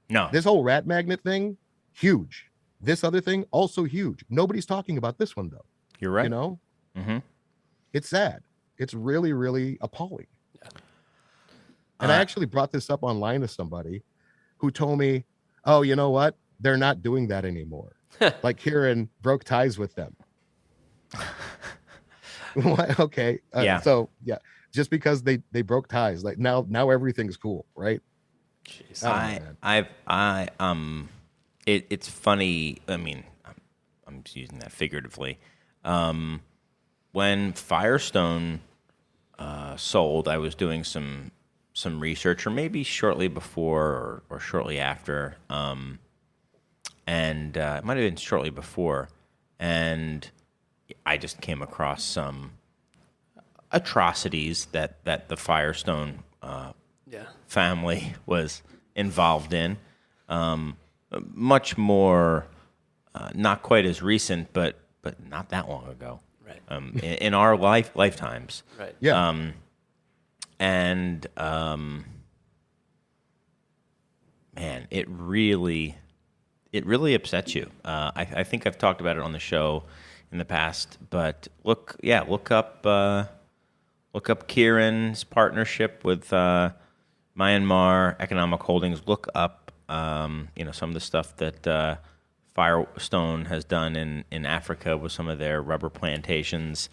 no, this whole rat magnet thing, huge. This other thing, also huge. Nobody's talking about this one though. You're right. It's sad. It's really, really appalling. Yeah. And I actually brought this up online to somebody who told me, oh, you know what? They're not doing that anymore. Like Kirin broke ties with them. Okay. So yeah, just because they broke ties, like now everything's cool, right? Jeez. It's funny. I mean, I'm just using that figuratively. When Firestone sold, I was doing some research, or maybe shortly before or shortly after. And it might have been shortly before, and I just came across some atrocities that the Firestone family was involved in. Much more, not quite as recent, but not that long ago. Right. In our lifetimes. Right. Yeah. Man, it really upsets you. I think I've talked about it on the show in the past, but look up Kirin's partnership with Myanmar Economic Holdings. Look up some of the stuff that Firestone has done in Africa with some of their rubber plantations.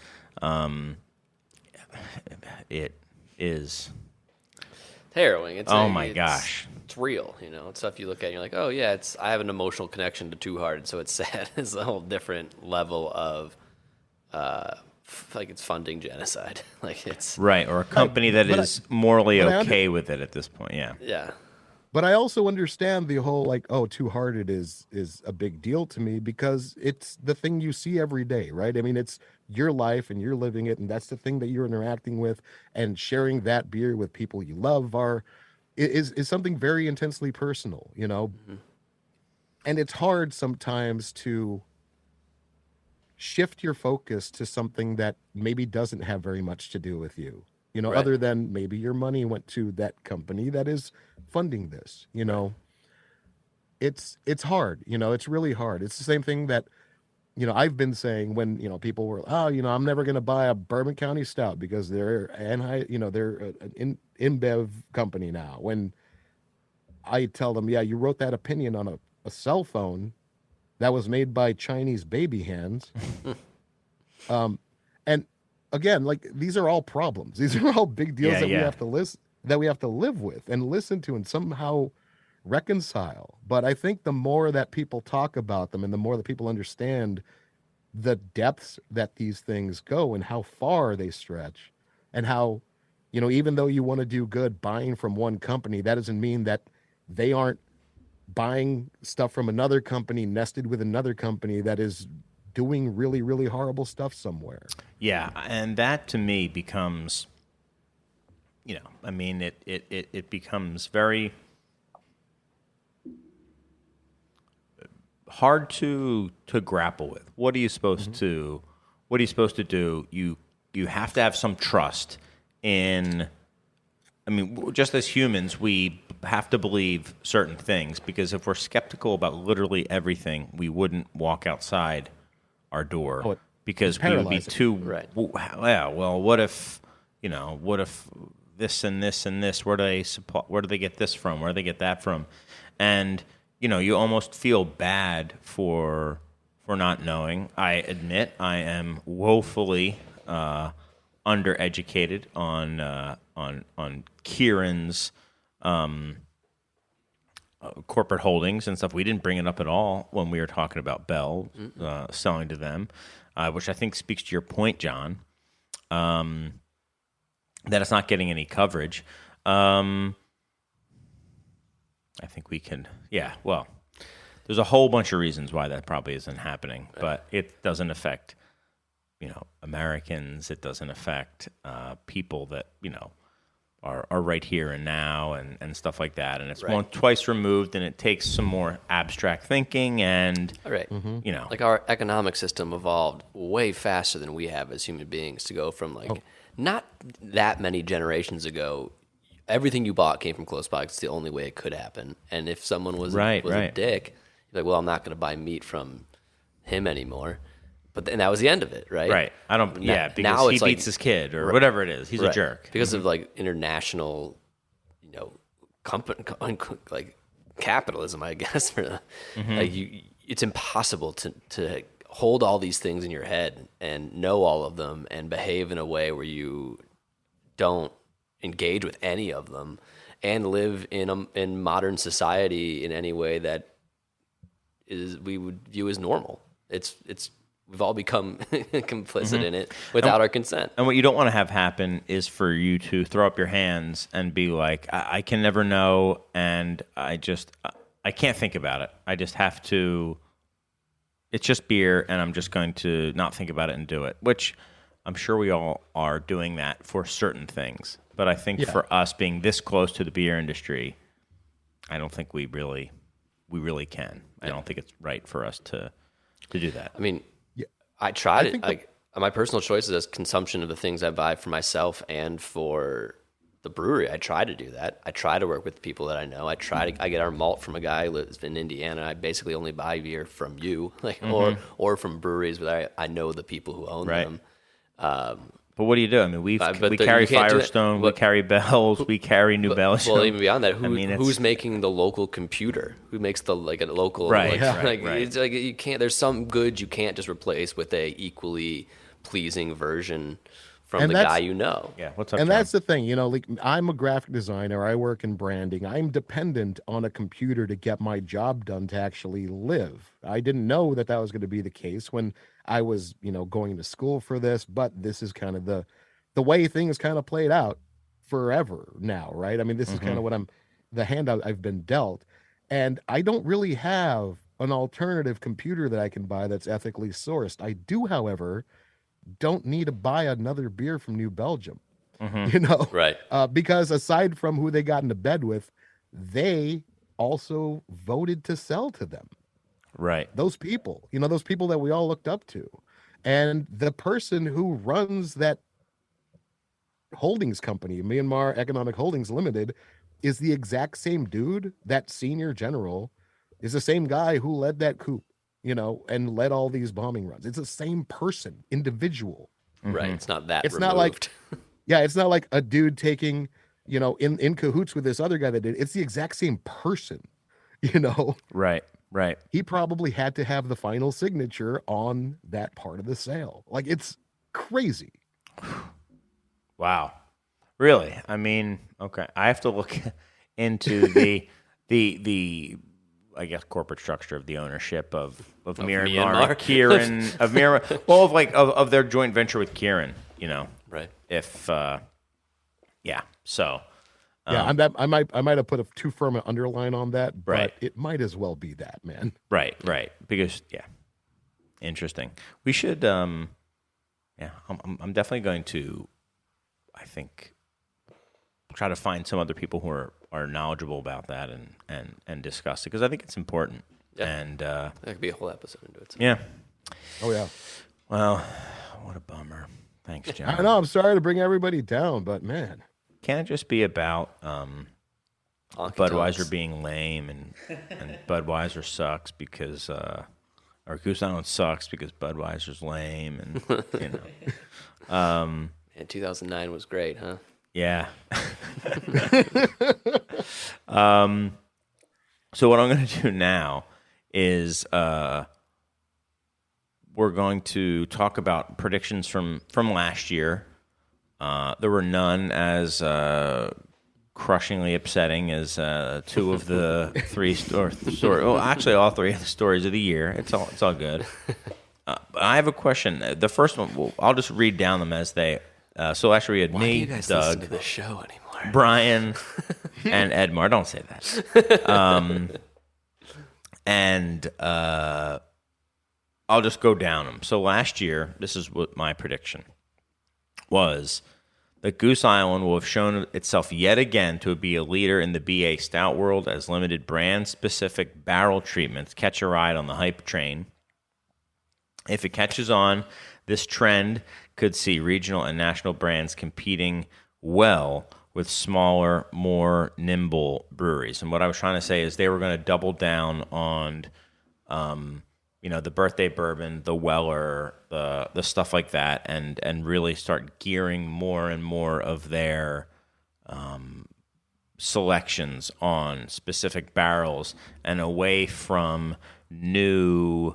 It is harrowing. Gosh. It's real, It's stuff you look at and you're like, oh yeah, I have an emotional connection to Too Hard, so it's sad. It's a whole different level of it's funding genocide. It's right, or a company that is morally okay with it at this point. Yeah. Yeah. But I also understand the whole Too Hard is a big deal to me because it's the thing you see every day, right? I mean, it's your life and you're living it, and that's the thing that you're interacting with, and sharing that beer with people you love is something very intensely personal, Mm-hmm. And it's hard sometimes to shift your focus to something that maybe doesn't have very much to do with you. Right. Other than maybe your money went to that company that is funding this, It's hard, it's really hard. It's the same thing that I've been saying when, people were, oh, I'm never going to buy a Bourbon County Stout because they're an InBev company now. When I tell them, yeah, you wrote that opinion on a cell phone that was made by Chinese baby hands. And again, like these are all problems. These are all big deals Yeah, that we yeah. have to that we have to live with and listen to and somehow reconcile. But I think the more that people talk about them and the more that people understand the depths that these things go and how far they stretch and how, even though you want to do good buying from one company, that doesn't mean that they aren't buying stuff from another company nested with another company that is doing really, really horrible stuff somewhere. Yeah, and that to me becomes, I mean, it becomes very hard to grapple with. What are you supposed to do? You have to have some trust in. I mean, just as humans, we have to believe certain things because if we're skeptical about literally everything, we wouldn't walk outside our door Oh, because it's we would be paralyzing. too. Right. Yeah. Well, what if What if this and this and this? Where do they support? Where do they get this from? Where do they get that from? And you almost feel bad for not knowing. I admit I am woefully undereducated on Kieran's corporate holdings and stuff. We didn't bring it up at all when we were talking about Bell selling to them, which I think speaks to your point, John, that it's not getting any coverage. I think we can, yeah, well, there's a whole bunch of reasons why that probably isn't happening, but it doesn't affect, Americans. It doesn't affect people that, are right here and now and stuff like that. And it's twice removed, and it takes some more abstract thinking and, Right. you know. Like our economic system evolved way faster than we have as human beings to go from not that many generations ago. Everything you bought came from close by. It's the only way it could happen. And if someone was a dick, you're like, well, I'm not going to buy meat from him anymore. But then that was the end of it, right? Right. I don't, Now- because now he it's like- beats his kid or whatever it is. He's a Right. jerk. Because of international, company, like capitalism, I guess. It's impossible to hold all these things in your head and know all of them and behave in a way where you don't engage with any of them and live in modern society in any way that we would view as normal. We've all become complicit in it without our consent. And what you don't want to have happen is for you to throw up your hands and be like, I can never know, and I can't think about it. I just have to, it's just beer, and I'm just going to not think about it and do it, which I'm sure we all are doing that for certain things. But I think for us being this close to the beer industry, I don't think we really can. I don't think it's right for us to do that. I mean, I try to my personal choices as consumption of the things I buy for myself and for the brewery. I try to do that. I try to work with people that I know. I get our malt from a guy who lives in Indiana. I basically only buy beer from you, or from breweries, but I know the people who own them. But what do you do? I mean, we carry Firestone, we carry Bells, we carry New Belgium. Well, even beyond that, who's making the local computer? Who makes a local? Right. It's like you can't. There's some goods you can't just replace with a equally pleasing version from the guy you know. Yeah. What's up, And John? that's the thing, like I'm a graphic designer. I work in branding. I'm dependent on a computer to get my job done to actually live. I didn't know that was going to be the case when I was, going to school for this, but this is kind of the way things kind of played out forever now, right? I mean, this is kind of what the hand I've been dealt. And I don't really have an alternative computer that I can buy that's ethically sourced. I do, however, don't need to buy another beer from New Belgium, Right. because aside from who they got into bed with, they also voted to sell to them. Right. Those people that we all looked up to. And the person who runs that holdings company, Myanmar Economic Holdings Limited, is the exact same dude. That senior general is the same guy who led that coup and led all these bombing runs. It's the same person, individual. Right. It's not that It's removed. not like, yeah, it's not like a dude taking, in cahoots with this other guy that did. It's the exact same person, you know. Right. He probably had to have the final signature on that part of the sale. Like, it's crazy. Wow. Really? I mean, okay. I have to look into the I guess corporate structure of the ownership of Myanmar, Kieran of Myanmar. Well, of their joint venture with Kieran, Right. If yeah. So Yeah, I might have put too firm an underline on that, but Right. it might as well be that, man. Right. Because interesting. We should I'm definitely going to, I think, try to find some other people who are knowledgeable about that and discuss it, because I think it's important. Yeah. And That could be a whole episode into it. yeah. Oh yeah. Well, what a bummer. Thanks, John. I know. I'm sorry to bring everybody down, but man, Can't it just be about Honky Budweiser tonks. being lame and Budweiser sucks because or Goose Island sucks because Budweiser's lame and And 2009 was great, huh? yeah. So what I'm going to do now is we're going to talk about predictions from last year. There were none as crushingly upsetting as two of the three stories. Well, actually, all three of the stories of the year. It's all good. But I have a question. The first one, I'll just read down them as they. So last year we had Why do me, you guys Doug, listen to this show anymore? Brian, and Edmar. Don't say that. And I'll just go down them. So last year, this is what my prediction was, that Goose Island will have shown itself yet again to be a leader in the BA stout world as limited brand-specific barrel treatments catch a ride on the hype train. If it catches on, this trend could see regional and national brands competing well with smaller, more nimble breweries. And what I was trying to say is they were going to double down on, the birthday bourbon, the Weller, the stuff like that, and really start gearing more and more of their selections on specific barrels and away from new,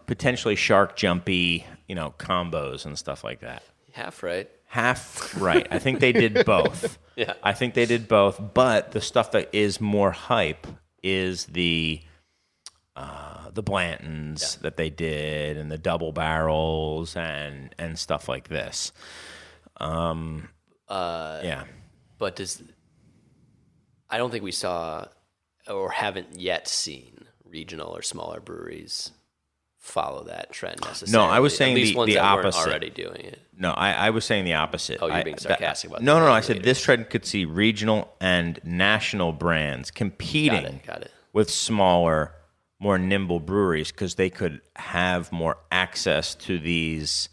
potentially shark jumpy, combos and stuff like that. Half right. Half right. I think they did both. Yeah. I think they did both, but the stuff that is more hype is the Blantons that they did, and the double barrels and stuff like this. Yeah. But I don't think we saw or haven't yet seen regional or smaller breweries follow that trend necessarily. No, I was saying At least ones the that weren't opposite. already doing it. No, I was saying the opposite. Oh, you're being sarcastic about No, the I said regulators. this trend could see regional and national brands competing Got it. with smaller, more nimble breweries, because they could have more access to Blantons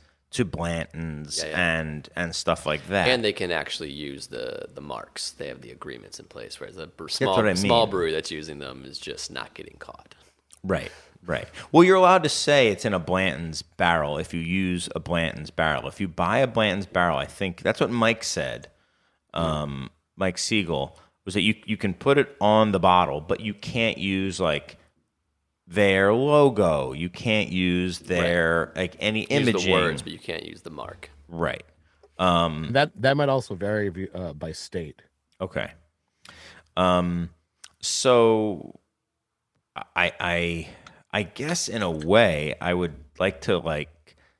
and stuff like that. And they can actually use the marks. They have the agreements in place, whereas a what I small mean. brewery that's using them is just not getting caught. Right. Well, you're allowed to say it's in a Blanton's barrel if you use a Blanton's barrel. If you buy a Blanton's barrel, I think that's what Mike said. Mike Siegel was that you can put it on the bottle, but you can't use their logo. You can't use their any imaging. Use the words, but you can't use the mark. Right. that might also vary by state. Okay. So I guess in a way I would like to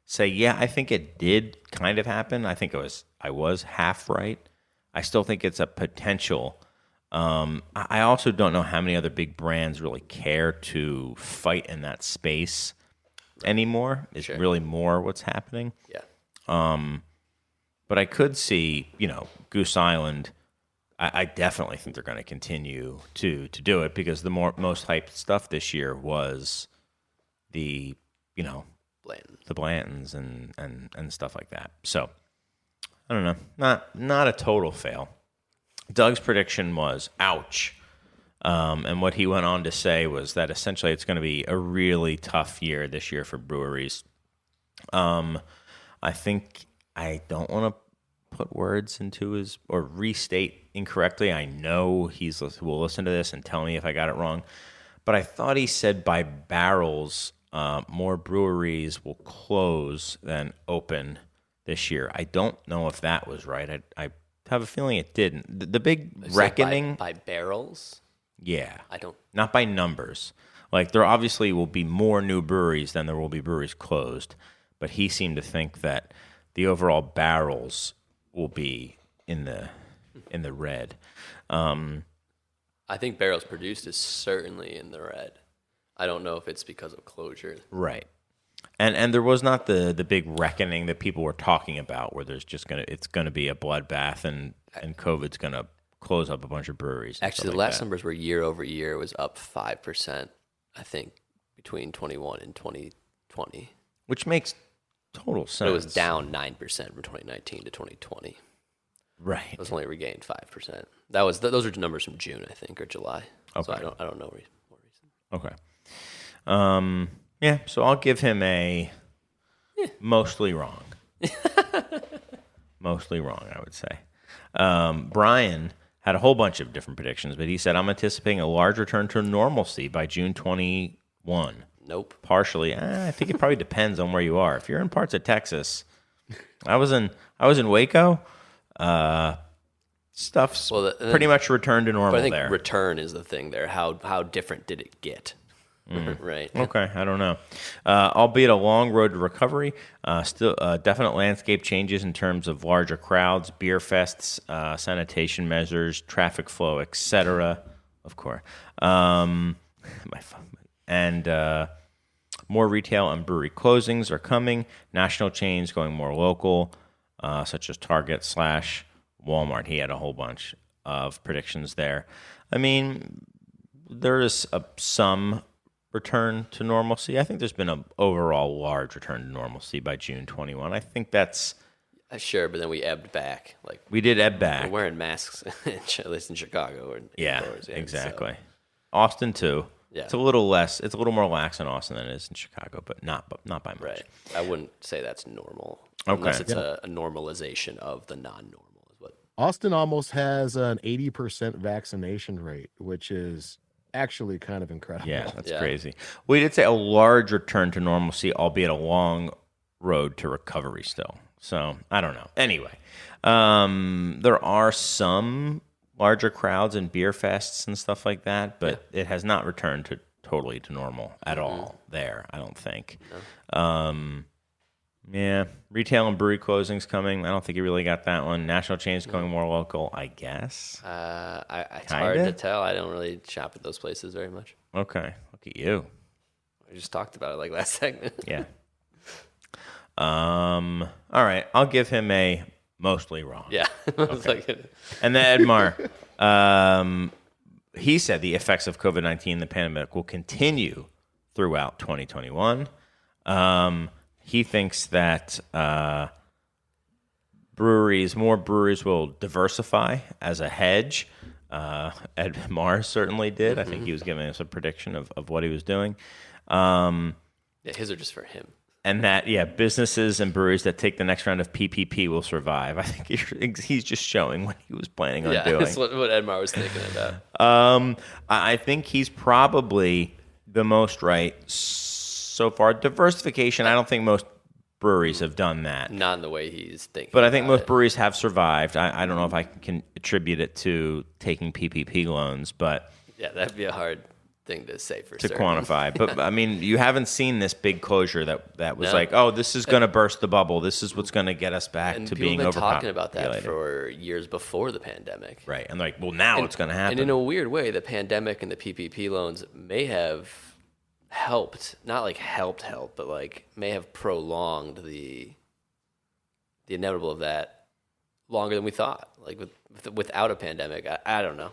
say, yeah, I think it did kind of happen. I think I was half right. I still think it's a potential. I also don't know how many other big brands really care to fight in that space anymore. It's really more what's happening. Yeah. But I could see, Goose Island. I definitely think they're going to continue to do it, because the most hyped stuff this year was the Blanton. the Blantons and stuff like that. So I don't know, not a total fail. Doug's prediction was ouch. And what he went on to say was that essentially it's going to be a really tough year this year for breweries. I think I don't want to put words into his or restate incorrectly. I know he will listen to this and tell me if I got it wrong. But I thought he said by barrels, more breweries will close than open this year. I don't know if that was right. I have a feeling it didn't. The big reckoning by barrels. Yeah. I don't. Not by numbers. Like, there obviously will be more new breweries than there will be breweries closed. But he seemed to think that the overall barrels will be in the red. I think barrels produced is certainly in the red. I don't know if it's because of closure. Right. And there was not the big reckoning that people were talking about where there's just it's gonna be a bloodbath and COVID's gonna close up a bunch of breweries. Actually, the last numbers were year over year. It was up 5%, I think, between 21 and 2020. Which makes total sense. But it was down 9% from 2019 to 2020. Right. It was only regained 5%. Those are numbers from June, I think, or July. Okay. So I don't know more recent. Okay. Yeah, so I'll give him a mostly wrong. Mostly wrong, I would say. Brian had a whole bunch of different predictions, but he said, I'm anticipating a large return to normalcy by June 21. Nope. Partially. I think it probably depends on where you are. If you're in parts of Texas, I was in Waco. Stuff's pretty much returned to normal but I think there. return is the thing there. How different did it get? Right. Okay, I don't know. Albeit a long road to recovery, still definite landscape changes in terms of larger crowds, beer fests, sanitation measures, traffic flow, etc. Of course, and more retail and brewery closings are coming. National chains going more local, such as Target / Walmart. He had a whole bunch of predictions there. I mean, there is some return to normalcy. I think there's been an overall large return to normalcy by June 21. I think that's... Sure, but then we ebbed back. Like we did ebb back. We're wearing masks, at least in Chicago. Or indoors, exactly. So. Austin, too. Yeah. It's a little more lax in Austin than it is in Chicago, but not by much. Right. I wouldn't say that's normal. Okay. Unless it's a normalization of the non-normal. Is what Austin almost has an 80% vaccination rate, which is actually kind of incredible. Yeah, that's crazy. We did say a large return to normalcy, albeit a long road to recovery still. So, I don't know. Anyway, there are some larger crowds and beer fests and stuff like that, but it has not returned totally to normal at all there, I don't think. No. Yeah, retail and brewery closings coming. I don't think you really got that one. National chains going more local, I guess. It's hard to tell. I don't really shop at those places very much. Okay, look at you. We just talked about it like last segment. Yeah. All right, I'll give him a mostly wrong. Yeah. Okay. And then Edmar, he said the effects of COVID-19, the pandemic, will continue throughout 2021. He thinks that more breweries will diversify as a hedge. Edmar certainly did. Mm-hmm. I think he was giving us a prediction of what he was doing. His are just for him. And that, businesses and breweries that take the next round of PPP will survive. I think he's just showing what he was planning on doing. That's what Edmar was thinking about. I think he's probably the most right so far. Diversification, I don't think most breweries have done that. Not in the way he's thinking. But I think most breweries have survived. I don't know if I can attribute it to taking PPP loans, but... Yeah, that'd be a hard thing to say for to certain. quantify. But I mean, you haven't seen this big closure that was like, oh, this is going to burst the bubble. This is what's going to get us back to being overpopulated. And people have been talking about that for years before the pandemic. Right. And like, well, now it's going to happen. And in a weird way, the pandemic and the PPP loans may have helped, not like helped, but like may have prolonged the inevitable of that longer than we thought. Like without a pandemic, I don't know.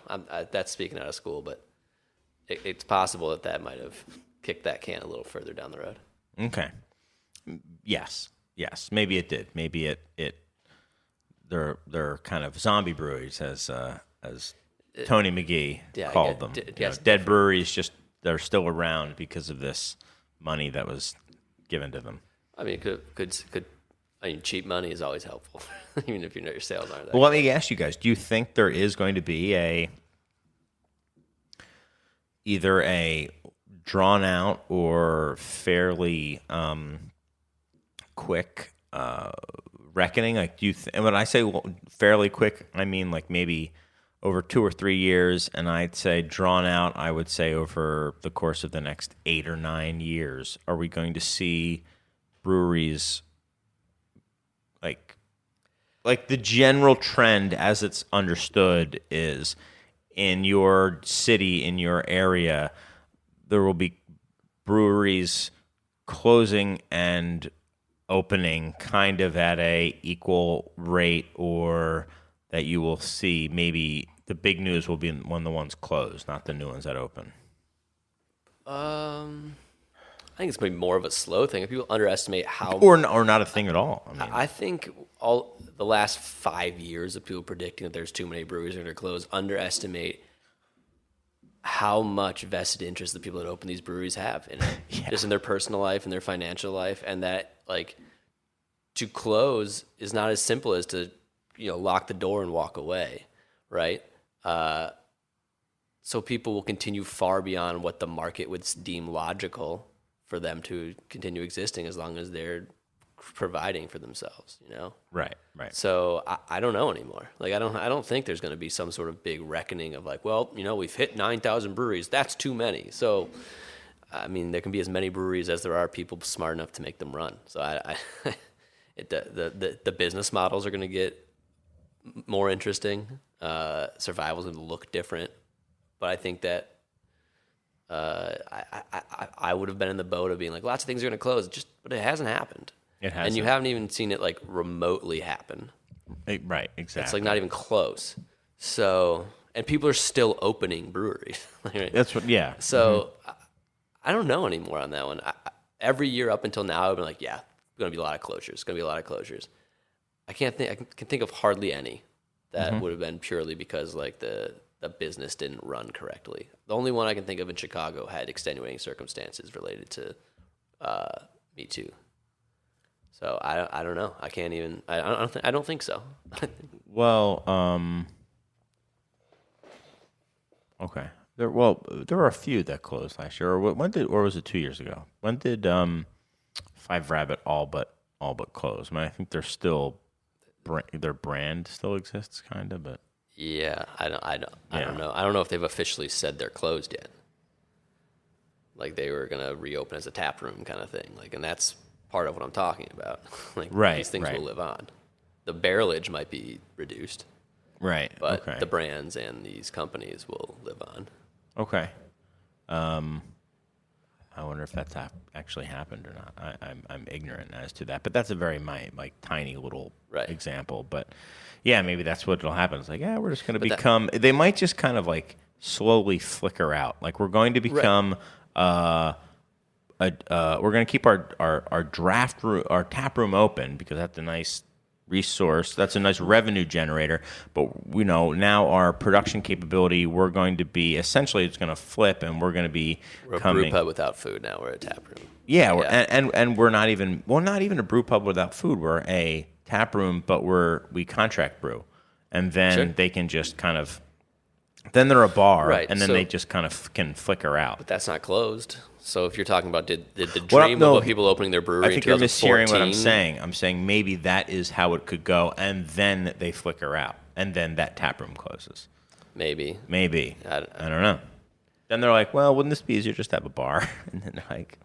That's speaking out of school, but it's possible that might have kicked that can a little further down the road. Okay. Yes. Maybe it did. Maybe they're kind of zombie breweries as Tony McGee Yeah, called them. yes, Dead breweries, just they're still around because of this money that was given to them. I mean, cheap money is always helpful, even if your sales aren't that. Well, let me ask you guys: do you think there is going to be either a drawn out or fairly quick reckoning? Like, do you? And when I say fairly quick, I mean like maybe over 2 or 3 years, and I'd say drawn out, I would say over the course of the next 8 or 9 years. Are we going to see breweries like the general trend as it's understood is in your city, in your area, there will be breweries closing and opening kind of at a equal rate, or that you will see maybe the big news will be when the ones close, not the new ones that open? I think it's maybe more of a slow thing. If people underestimate how, or not a thing at all. I mean, I think all the last 5 years of people predicting that there's too many breweries that are going to close underestimate how much vested interest the people that open these breweries have in it, just in their personal life and their financial life, and that like to close is not as simple as to lock the door and walk away, right? So people will continue far beyond what the market would deem logical for them to continue existing, as long as they're providing for themselves, Right. So I don't know anymore. Like I don't think there's going to be some sort of big reckoning of like, well, we've hit 9,000 breweries. That's too many. So, I mean, there can be as many breweries as there are people smart enough to make them run. So the business models are going to get more interesting. Survival is going to look different. But I think that I would have been in the boat of being like, lots of things are going to close, but it hasn't happened. It hasn't. And you haven't even seen it like remotely happen. Right, exactly. It's like not even close. So, and people are still opening breweries. Right? That's what, yeah. So I don't know anymore on that one. Every year up until now, I've been like, yeah, going to be a lot of closures. I can think of hardly any that would have been purely because like the business didn't run correctly. The only one I can think of in Chicago had extenuating circumstances related to Me Too. So I don't know. I can't even. I don't think so. Well, okay. There were a few that closed last year. Or was it 2 years ago? When did Five Rabbit all but close? I mean, I think they're still their brand still exists, kind of, but yeah, I don't know. I don't know if they've officially said they're closed yet. Like they were gonna reopen as a tap room kind of thing. Like, and that's part of what I'm talking about. Like these things will live on. The barrelage might be reduced. Right. But the brands and these companies will live on. Okay. I wonder if that's actually happened or not. I'm ignorant as to that, but that's a very tiny little example. But yeah, maybe that's what will happen. It's like, yeah, we're just going to become. They might just kind of like slowly flicker out. Like we're going to become. We're going to keep our draft room, our tap room open because that's a nice resource. That's a nice revenue generator. But now our production capability, we're going to be essentially it's going to flip, and we're going to be a brew pub without food. Now we're a tap room. Yeah, and we're not even a brew pub without food. We're a tap room, but we contract brew, and then they can just kind of. Then they're a bar, and then they just kind of can flicker out. But that's not closed. So if you're talking about did the dream of people opening their brewery, I think you're mishearing what I'm saying. I'm saying maybe that is how it could go, and then they flicker out, and then that tap room closes. Maybe. I don't know. Then they're like, well, wouldn't this be easier just to have a bar? And then they're like,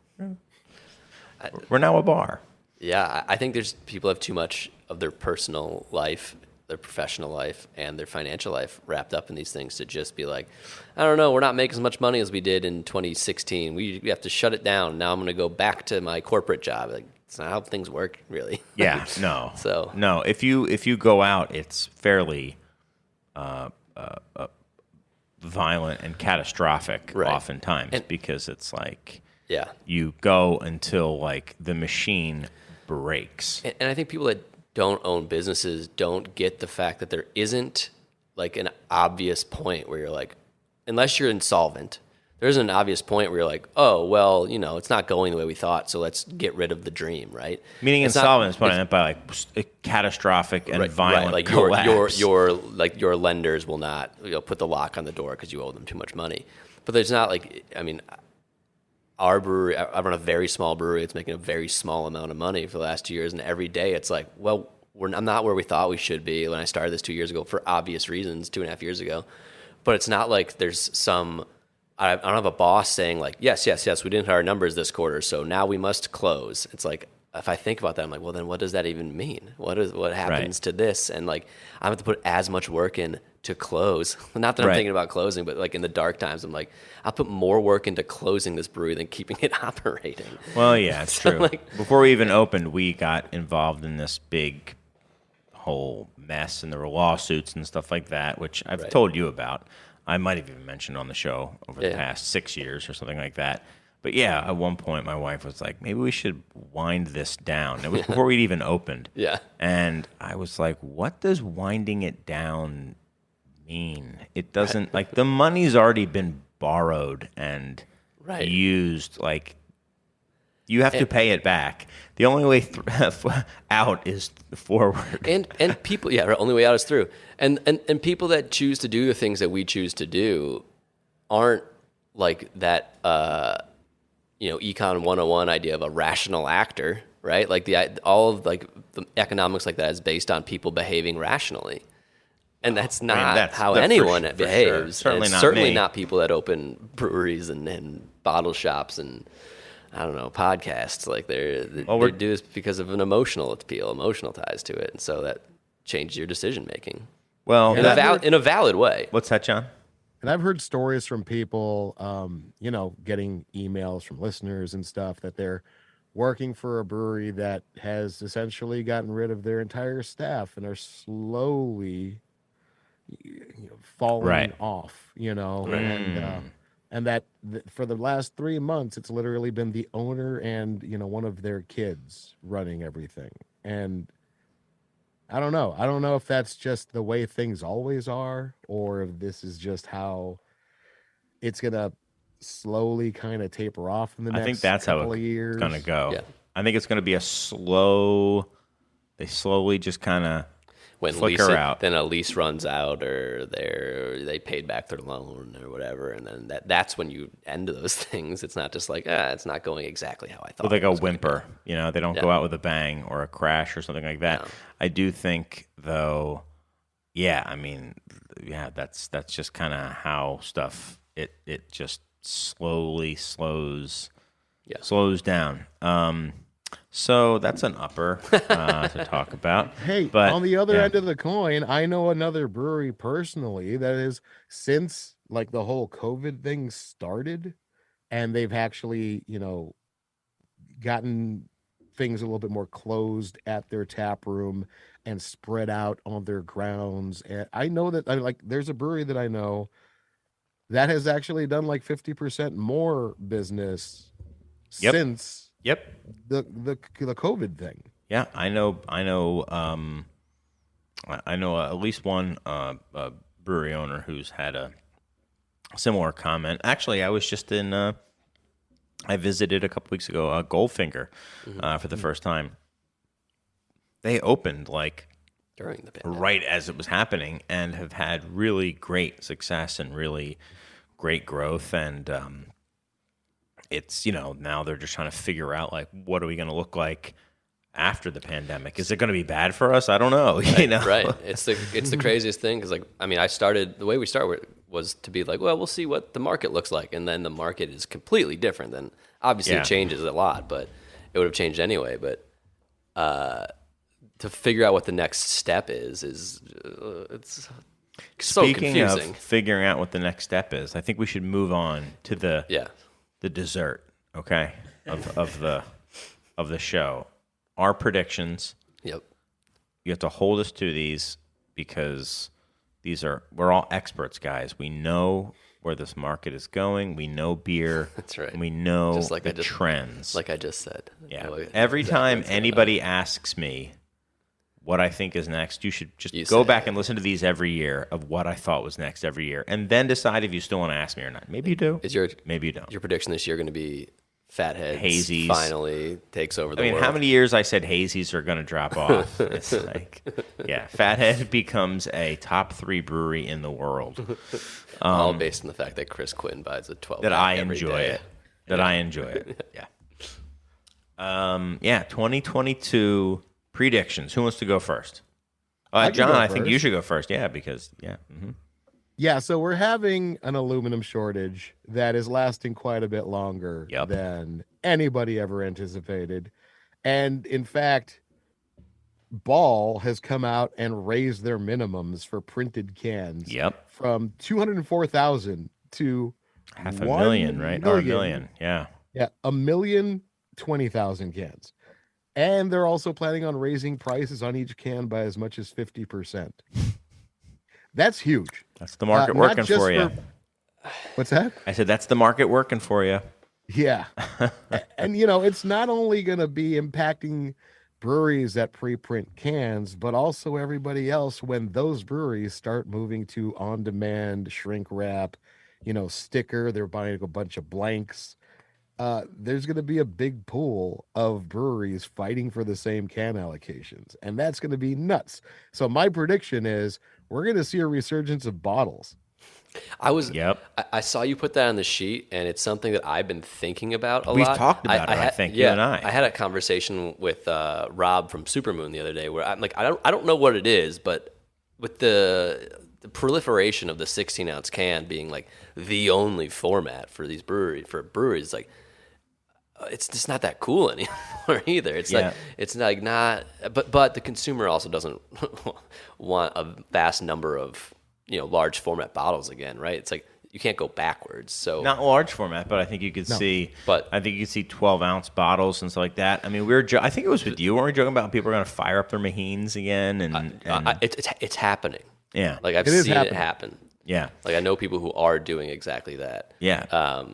we're now a bar. Yeah, I think there's people have too much of their personal life, their professional life, and their financial life wrapped up in these things to just be like, I don't know, we're not making as much money as we did in 2016. We have to shut it down. Now I'm going to go back to my corporate job. Like, it's not how things work, really. Yeah, no. So no, if you go out, it's fairly violent and catastrophic oftentimes because it's like you go until like the machine breaks. And I think people that don't own businesses don't get the fact that there isn't like an obvious point where you're like, unless you're insolvent, there isn't an obvious point where you're like, oh, well, it's not going the way we thought, so let's get rid of the dream, right? Meaning It's insolvent is what I meant by like a catastrophic and violent like collapse. your lenders will not put the lock on the door because you owe them too much money. But there's not like, I mean, our brewery, I run a very small brewery. It's making a very small amount of money for the last 2 years, and every day it's like, well, I'm not where we thought we should be when I started this 2 years ago for obvious reasons, 2.5 years ago. But it's not like there's some. I don't have a boss saying like, yes, we didn't hit our numbers this quarter, so now we must close. It's like, if I think about that, I'm like, well, then what does that even mean? What happens to this? And like, I have to put as much work in to close. Not that I'm thinking about closing, but like in the dark times, I'm like, I'll put more work into closing this brewery than keeping it operating. Well, yeah, it's true. Before we even opened, we got involved in this big whole mess, and there were lawsuits and stuff like that, which I've told you about. I might have even mentioned on the show over the past 6 years or something like that. But yeah, at one point my wife was like, maybe we should wind this down. It was before we'd even opened. Yeah. And I was like, what does winding it down mean? It doesn't, like, the money's already been borrowed and used. Like, you have to pay it back. The only way out is forward. And people, only way out is through. And people that choose to do the things that we choose to do aren't like that, Econ 101 idea of a rational actor, right? Like all of like the economics like that is based on people behaving rationally. And that's not how anyone behaves. Sure. Certainly not people that open breweries and bottle shops and, I don't know, podcasts. Like they do this because of an emotional appeal, emotional ties to it. And so that changes your decision making. Well, in a valid way. What's that, John? And I've heard stories from people, getting emails from listeners and stuff that they're working for a brewery that has essentially gotten rid of their entire staff and are slowly falling off, and that for the last 3 months, it's literally been the owner and, one of their kids running everything. And I don't know. I don't know if that's just the way things always are, or if this is just how it's going to slowly kind of taper off in the next I think that's couple how of years. It's going to go. Yeah. I think it's going to be they slowly just kind of flicker out. Then a lease runs out, or they paid back their loan or whatever, and then that's when you end those things. It's not just like it's not going exactly how I thought. With like a whimper, they don't go out with a bang or a crash or something like that. No. I do think, though, that's just kind of how stuff it just slowly slows down. So that's an upper to talk about. Hey, but on the other end of the coin, I know another brewery personally that is, since like the whole COVID thing started, and they've actually, gotten things a little bit more closed at their tap room and spread out on their grounds. And I know that there's a brewery that I know that has actually done like 50% more business since the COVID thing. Yeah, I know at least one brewery owner who's had a similar comment. Actually, I was just I visited a couple weeks ago Goldfinger for the first time. They opened like during the pandemic, right as it was happening, and have had really great success and really great growth. And it's, now they're just trying to figure out like, what are we going to look like after the pandemic? Is it going to be bad for us? I don't know. Right. It's the craziest thing. Cause the way we started was to be like, well, we'll see what the market looks like. And then the market is completely different than, obviously it changes a lot, but it would have changed anyway. But, to figure out what the next step is it's so Speaking confusing. Of figuring out what the next step is, I think we should move on to the dessert, okay, of the show. Our predictions. Yep. You have to hold us to these because we're all experts, guys. We know where this market is going. We know beer. That's right. And we know the trends. Like I just said. Yeah. Every time anybody asks me, what I think is next, you should just You go say- back and listen to these every year of what I thought was next every year, and then decide if you still want to ask me or not. Maybe you do. Maybe you don't. Your prediction this year going to be Fatheads Hazies finally takes over the I mean, world? how many years I said hazies are going to drop off? It's like, yeah, Fathead becomes a top 3 brewery in the world. All based on the fact that Chris Quinn buys a 12 That I every enjoy day. it. That I enjoy it. Yeah. Yeah. 2022 predictions. Who wants to go first? I can John, go I think you first. should go first. Yeah, because Yeah, so we're having an aluminum shortage that is lasting quite a bit longer Yep. than anybody ever anticipated. And in fact, Ball has come out and raised their minimums for printed cans Yep. from 204,000 to 500,000, right? Or 1,000,000. Yeah. Yeah, 1,020,000 cans. And they're also planning on raising prices on each can by as much as 50%. That's huge. That's the market Not working just for you. What's that? I said, that's the market working for you. Yeah. And, it's not only going to be impacting breweries that pre-print cans, but also everybody else when those breweries start moving to on-demand shrink wrap, sticker. They're buying a bunch of blanks. There's going to be a big pool of breweries fighting for the same can allocations, and that's going to be nuts. So my prediction is we're going to see a resurgence of bottles. Yep. I saw you put that on the sheet, and it's something that I've been thinking about a We've lot. talked about it, I think, you and I. I had a conversation with Rob from Supermoon the other day where I'm like, I don't know what it is, but with the proliferation of the 16-ounce can being like the only format for these breweries, like it's just not that cool anymore either. It's Yeah. like it's like not, but the consumer also doesn't want a vast number of large format bottles again, right? It's like you can't go backwards. So Not large format, but I think you could see. But- I think you could see 12-ounce bottles and stuff like that. I mean, I think it was with you. Weren't we joking about people are going to fire up their Mahines again? And it's happening. yeah, Like I've It is seen happening. it happen. yeah, Like I know people who are doing exactly that. yeah.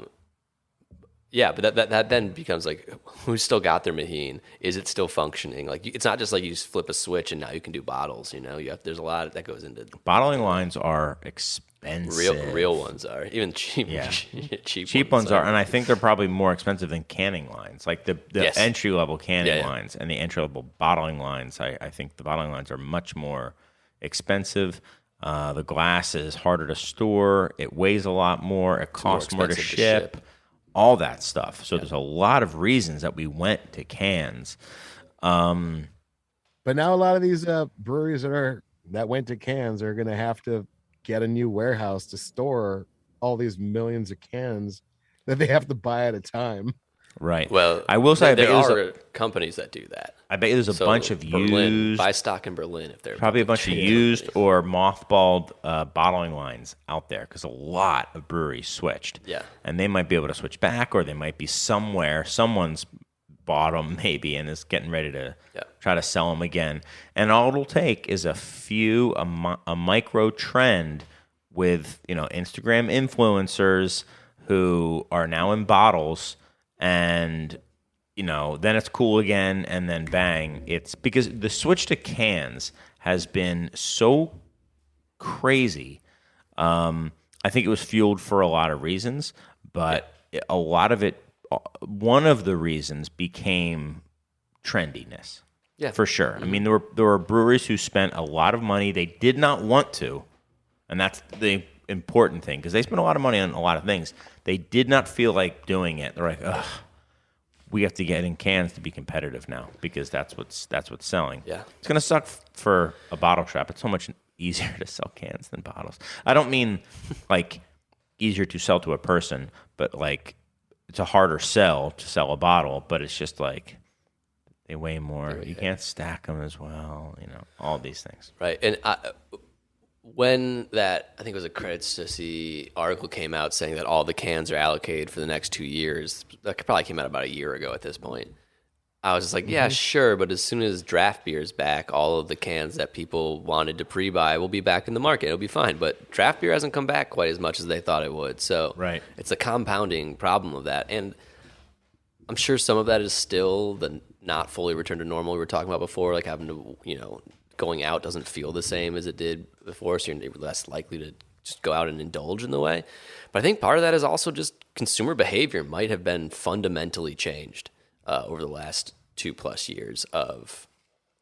Yeah, but that then becomes like, who's still got their Mahine? Is it still functioning? Like it's not just like you just flip a switch and now you can do bottles. There's a lot that goes into Bottling lines are expensive. real ones are even cheap. Yeah. cheap ones are, and I think they're probably more expensive than canning lines, like the Yes. entry level canning Yeah. lines and the entry level bottling lines. I think the bottling lines are much more expensive. The glass is harder to store. It weighs a lot more. It costs more to expensive to ship. ship. All that stuff. So there's a lot of reasons that we went to cans. But now a lot of these breweries that went to cans are going to have to get a new warehouse to store all these millions of cans that they have to buy at a time. Right. Well, I will say, there are companies that do that. I bet there's a So bunch of Berlin, used, buy stock in Berlin if they're probably a bunch of used or mothballed bottling lines out there because a lot of breweries switched. Yeah. And they might be able to switch back, or they might be somewhere. Someone's bought them maybe and is getting ready to try to sell them again. And all it'll take is a micro trend with Instagram influencers who are now in bottles, and then it's cool again, and then bang, it's because the switch to cans has been so crazy. I think it was fueled for a lot of reasons, but a lot of it, one of the reasons became trendiness. Yeah. For sure. I mean, there were breweries who spent a lot of money they did not want to, and that's the important thing, because they spent a lot of money on a lot of things. They did not feel like doing it. They're like, ugh, we have to get in cans to be competitive now because that's what's selling. Yeah. It's gonna suck for a bottle shop. It's so much easier to sell cans than bottles. I don't mean like easier to sell to a person, but like it's a harder sell to sell a bottle. But it's just like they weigh more. You can't stack them as well. All these things. Right. And when that, I think it was a Credit Suisse article came out saying that all the cans are allocated for the next 2 years, that probably came out about a year ago at this point. I was just like, yeah, sure, but as soon as draft beer is back, all of the cans that people wanted to pre-buy will be back in the market. It'll be fine. But draft beer hasn't come back quite as much as they thought it would. So it's a compounding problem of that. And I'm sure some of that is still the not fully return to normal. We were talking about before, like having to, going out doesn't feel the same as it did before, so you're less likely to just go out and indulge in the way. But I think part of that is also just consumer behavior might have been fundamentally changed over the last 2+ years of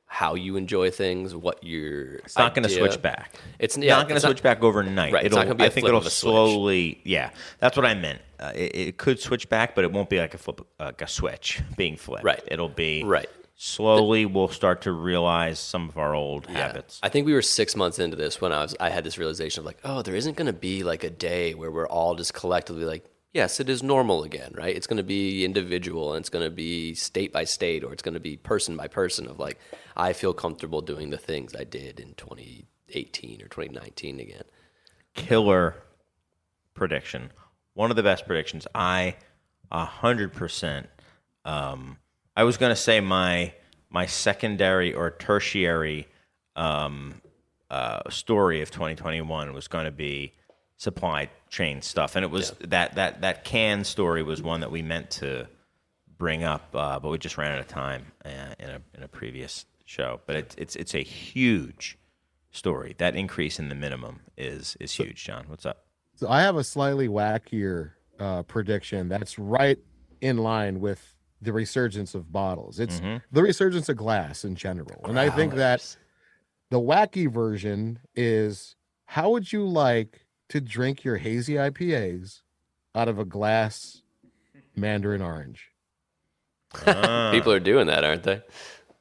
how you enjoy things, what you're. It's not going to switch back. It's not going to switch back overnight. Right. It's not going to be I think it'll slowly. Yeah, that's what I meant. It could switch back, but it won't be like a switch being flipped. Right. It'll be right. Slowly, we'll start to realize some of our old habits. I think we were 6 months into this when I had this realization of like, oh, there isn't going to be like a day where we're all just collectively like, yes, it is normal again, right? It's going to be individual and it's going to be state by state, or it's going to be person by person of like, I feel comfortable doing the things I did in 2018 or 2019 again. Killer prediction. One of the best predictions. 100%. I was going to say my secondary or tertiary story of 2021 was going to be supply chain stuff, and it was that can story was one that we meant to bring up, but we just ran out of time in a previous show. But it's a huge story. That increase in the minimum is huge. John, what's up? So I have a slightly wackier prediction that's right in line with the resurgence of bottles. It's the resurgence of glass in general. And I think that the wacky version is, how would you like to drink your hazy IPAs out of a glass Mandarin orange? People are doing that, aren't they?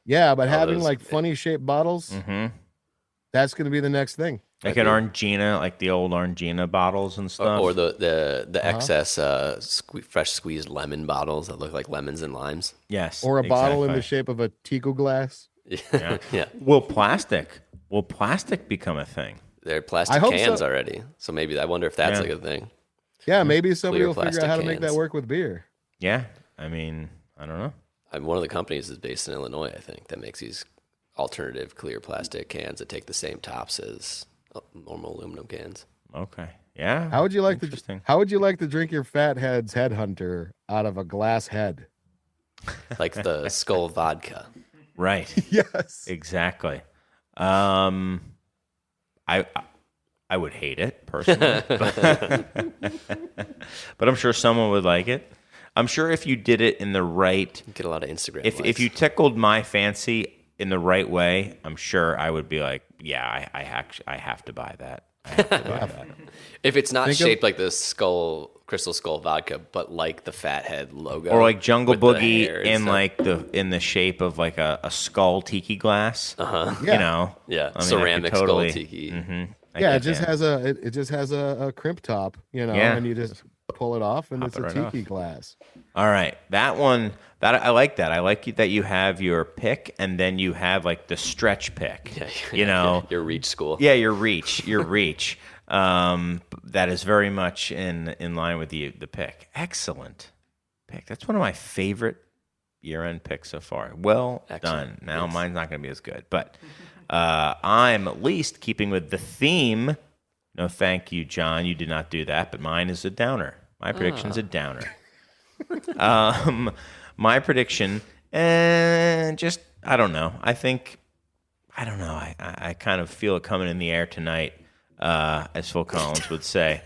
Yeah, but having like funny shaped bottles, that's going to be the next thing. Like an Orangina, like the old Orangina bottles and stuff. Or the excess fresh squeezed lemon bottles that look like lemons and limes. Yes. Or a bottle in the shape of a Tico glass. Yeah. Yeah. Will plastic become a thing? They're plastic cans already. So maybe I wonder if that's like a thing. Yeah, maybe somebody will figure out how to make cans. that work with beer. Yeah. I mean, I don't know. One of the companies is based in Illinois, I think, that makes these alternative clear plastic cans that take the same tops as normal aluminum cans. Okay. Yeah. How would you like to drink your fat head's headhunter out of a glass head? Like the Skull vodka. Right. Yes. Exactly. I would hate it personally, but I'm sure someone would like it. I'm sure if you did it in the right, get a lot of Instagram. If you tickled my fancy in the right way, I'm sure I would be like, yeah, I have to buy that. I have to buy that. If it's not shaped like the Crystal Skull vodka, but like the Fathead logo, or like Jungle Boogie in the shape of like a skull tiki glass. Yeah. You know, I mean, ceramic skull tiki. It just has a crimp top, and you just pull it off, and it's a tiki glass. All right, that one. I like that. I like that you have your pick, and then you have like the stretch pick. Yeah, your reach school. Yeah, your reach. That is very much in line with the pick. Excellent pick. That's one of my favorite year-end picks so far. Well done. Now mine's not going to be as good, but I'm at least keeping with the theme. No, thank you, John. You did not do that, but mine is a downer. My prediction's a downer. My prediction, I don't know. I don't know. I kind of feel it coming in the air tonight, as Phil Collins would say.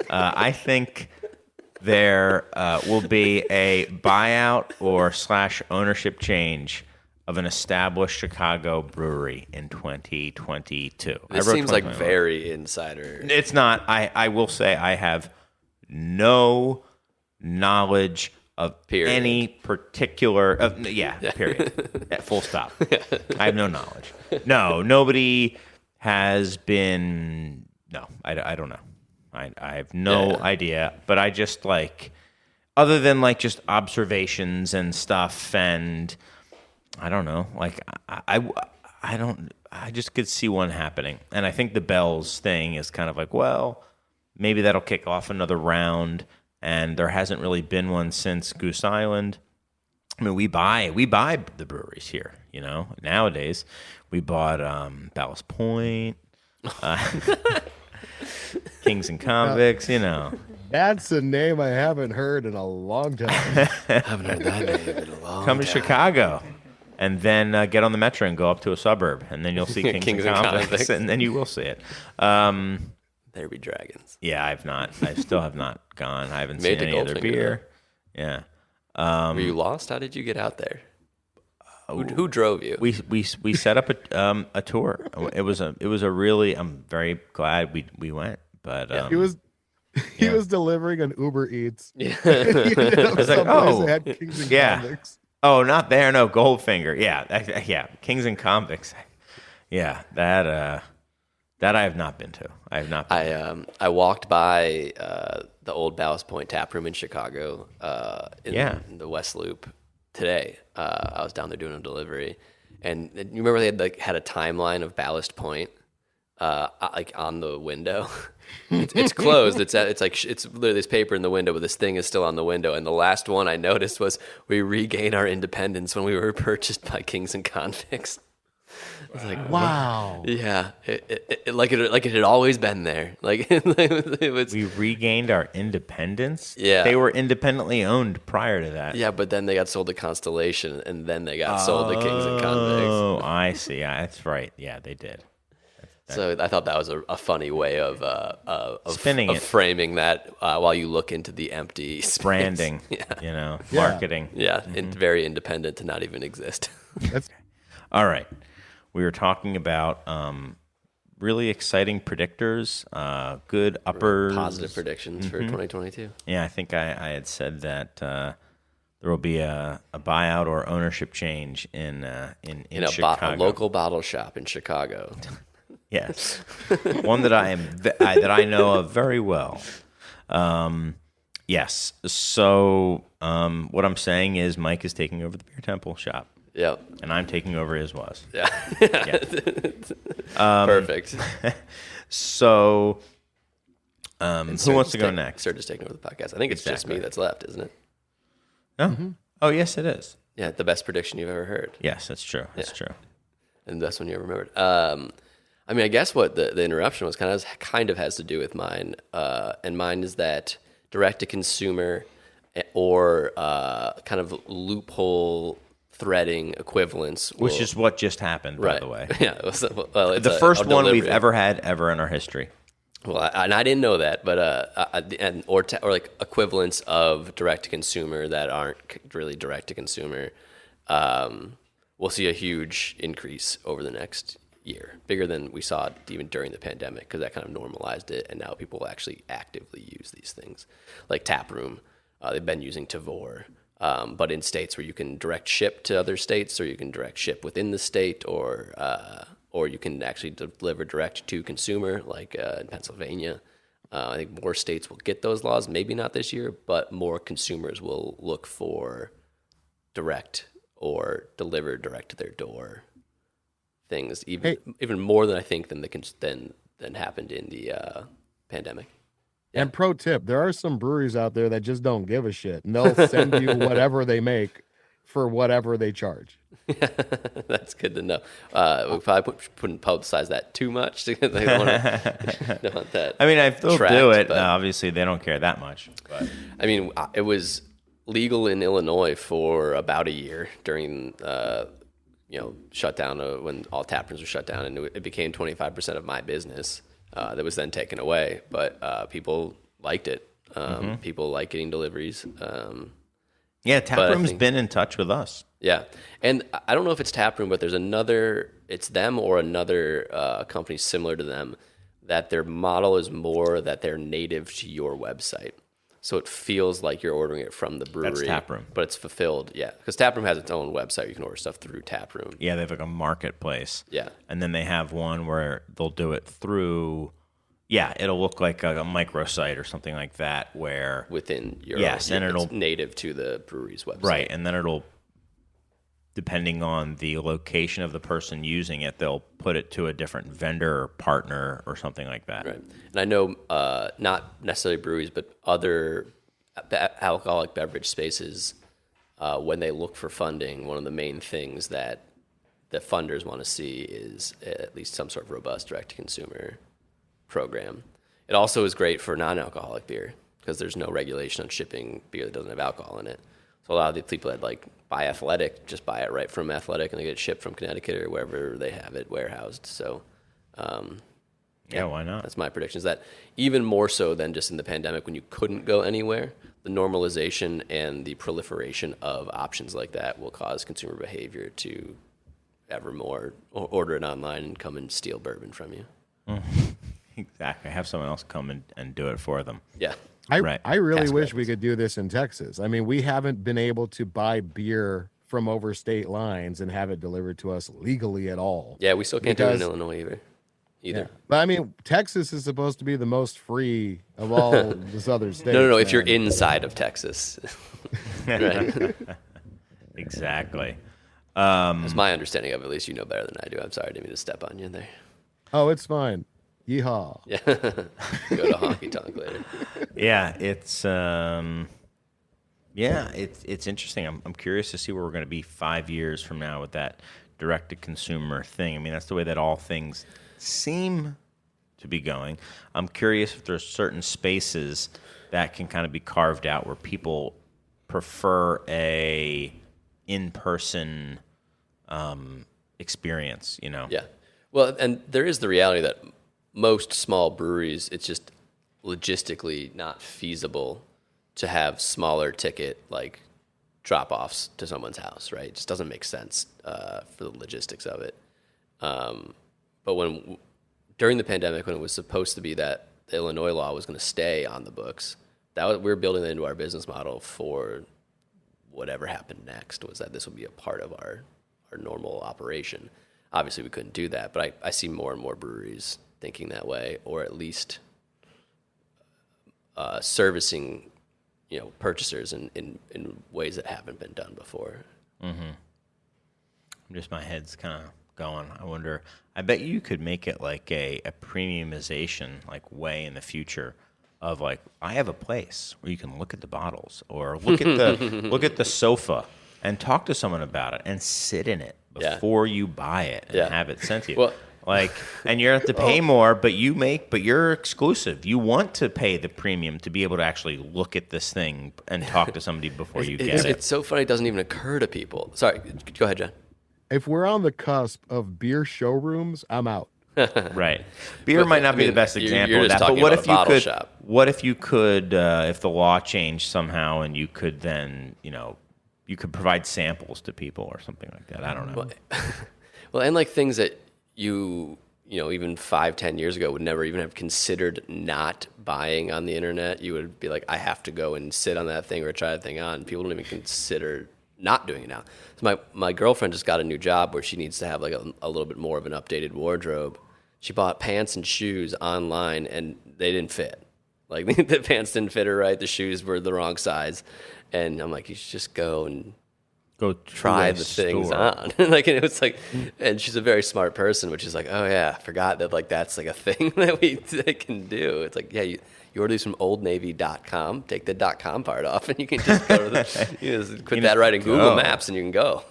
I think there will be a buyout or / ownership change of an established Chicago brewery in 2022. This seems like very insider. It's not. I will say I have no knowledge of any particular period. Full stop. I have no knowledge. No, nobody has been. No, I don't know. I have no idea. But I just other than just observations and stuff, and I don't know. I just could see one happening, and I think the Bells thing is kind of well, maybe that'll kick off another round. And there hasn't really been one since Goose Island. I mean, we buy the breweries here. Nowadays we bought Ballast Point, Kings and Convicts. That's a name I haven't heard in a long time. I haven't heard that name in a long time. Come to Chicago. and then get on the metro and go up to a suburb, and then you'll see Kings, Kings and and Convicts, Convicts. and then you will see it. There be dragons. Yeah, I still have not gone. I haven't Made seen the any other Goldfinger, beer. Yeah. Were you lost? How did you get out there? Who drove you? We set up a tour. It was a really. I'm very glad we went. But He was delivering an Uber Eats. Yeah. was like, oh, had Kings and yeah. Convicts. Oh, not there. No, Goldfinger. Yeah, Kings and Convicts. Yeah, that I have not been to. I have not. I walked by the old Ballast Point Tap Room in Chicago in the West Loop today. I was down there doing a delivery, and you remember they had a timeline of Ballast Point like on the window. It's closed. It's literally this paper in the window, but this thing is still on the window. And the last one I noticed was we regained our independence when we were purchased by Kings and Convicts. I was like, Wow. yeah, it had always been there. Like it was. We regained our independence. Yeah. They were independently owned prior to that. Yeah, but then they got sold to Constellation, and then they got sold to Kings and Convicts. Oh, I see. Yeah, that's right. Yeah, they did. So I thought that was a funny way of Spinning it. framing that while you look into the empty space. Branding. Yeah. Marketing. Yeah, it's very independent to not even exist. That's All right. We were talking about really exciting predictors, good uppers. Positive predictions for 2022. Yeah, I think I had said that there will be a buyout or ownership change in In a Chicago. local bottle shop in Chicago. Yes, one that that I know of very well. Yes. So what I'm saying is Mike is taking over the Beer Temple shop. Yep. And I'm taking over his was. Yeah. Perfect. So who wants to go next? Serge is taking over the podcast. I think it's just me that's left, isn't it? No. Oh, yes, it is. Yeah, the best prediction you've ever heard. Yes, that's true. That's Yeah. true. And the best one you ever remembered. I mean, I guess what the interruption was kind of has to do with mine. And mine is that direct-to-consumer or kind of loophole threading equivalents. Which is what just happened, by the way. Yeah. It's The first one we've ever. ever in our history. Well, and I didn't know that, but or like equivalents of direct to consumer that aren't really direct to consumer, we'll see a huge increase over the next year, bigger than we saw even during the pandemic, because that kind of normalized it, and now people will actually actively use these things, like Taproom. They've been using Tavor, but in states where you can direct ship to other states, or you can direct ship within the state, or you can actually deliver direct to consumer, like in Pennsylvania. I think more states will get those laws, maybe not this year, but more consumers will look for direct or deliver direct to their door things, even more than I think than happened in the pandemic. Yeah. And pro tip, there are some breweries out there that just don't give a shit, and they'll send you whatever they make for whatever they charge. That's good to know. We probably wouldn't publicize that too much. They don't want that. I mean, I still tracked, do it. but- Obviously, they don't care that much. But I mean, it was legal in Illinois for about a year during, shutdown when all tap rooms were shut down, and it became 25% of my business. That was then taken away, but people liked it. People like getting deliveries. yeah, But I Taproom's think- been in touch with us. Yeah, and I don't know if it's Taproom, but there's it's them or another company similar to them, that their model is more that they're native to your website. So it feels like you're ordering it from the brewery. That's Taproom. But it's fulfilled, yeah. Because Taproom has its own website. You can order stuff through Taproom. Yeah, they have like a marketplace. Yeah. And then they have one where they'll do it through, it'll look like a microsite or something like that where. Within your Yes, and it's it'll- native to the brewery's website. Right, and then it'll, depending on the location of the person using it, they'll put it to a different vendor or partner or something like that. Right. And I know not necessarily breweries, but other alcoholic beverage spaces, when they look for funding, one of the main things that the funders want to see is at least some sort of robust direct-to-consumer program. It also is great for non-alcoholic beer because there's no regulation on shipping beer that doesn't have alcohol in it. So a lot of the people that like buy Athletic just buy it right from Athletic, and they get it shipped from Connecticut or wherever they have it warehoused. So, Yeah, why not? that's my prediction. Is that even more so than just in the pandemic when you couldn't go anywhere, the normalization and the proliferation of options like that will cause consumer behavior to ever more order it online and come and steal bourbon from you. Exactly. Have someone else come and do it for them. Yeah. Right. I really Tax wish we credits. could do this in Texas. I mean, we haven't been able to buy beer from over state lines and have it delivered to us legally at all. Yeah, we still can't do it in Because- Illinois either. But I mean, Texas is supposed to be the most free of all this other states. No. If you're man. inside of Texas, right? Exactly. That's my understanding of it. At least you know better than I do. I'm sorry, I didn't mean to step on you there. Oh, it's fine. Yeehaw. Yeah, go to honky tonk later. Yeah, it's it's interesting. I'm curious to see where we're going to be 5 years from now with that direct to consumer thing. I mean, that's the way that all things seem to be going. I'm curious if there's certain spaces that can kind of be carved out where people prefer a in-person experience, you know? Yeah. Well, and there is the reality that most small breweries, it's just logistically not feasible to have smaller ticket like drop-offs to someone's house, right? It just doesn't make sense for the logistics of it. But during the pandemic, when it was supposed to be that the Illinois law was going to stay on the books, we were building that into our business model for whatever happened next, was that this would be a part of our normal operation. Obviously, we couldn't do that, but I see more and more breweries thinking that way, or at least servicing, purchasers in ways that haven't been done before. Just my head's kind of going. I wonder. I bet you could make it like a premiumization, like way in the future, of like I have a place where you can look at the bottles or look at the sofa and talk to someone about it and sit in it before you buy it and have it sent to you. Well, And you have to pay more, but you're exclusive. You want to pay the premium to be able to actually look at this thing and talk to somebody before you get it. It's so funny. It doesn't even occur to people. Sorry, go ahead, John. If we're on the cusp of beer showrooms, I'm out. Right. Beer might not be the best example you're of just that, but talking what about if a you bottle could? shop. What if you could? If the law changed somehow, and you could then, you could provide samples to people or something like that. I don't know. Well, and like things that you even 5-10 years ago would never even have considered not buying on the internet. You would be like, I have to go and sit on that thing or try that thing on. People don't even consider not doing it now. So my girlfriend just got a new job where she needs to have like a little bit more of an updated wardrobe. She bought pants and shoes online and they didn't fit. Like the pants didn't fit her right. The shoes were the wrong size. And I'm like, you should just go and Go try the things on. And it was like, and she's a very smart person, which is like, oh yeah, I forgot that like that's like a thing that they can do. It's like, yeah, you order these from oldnavy.com, take the .com part off, and you can just go to you just put that right in Google Maps and you can go.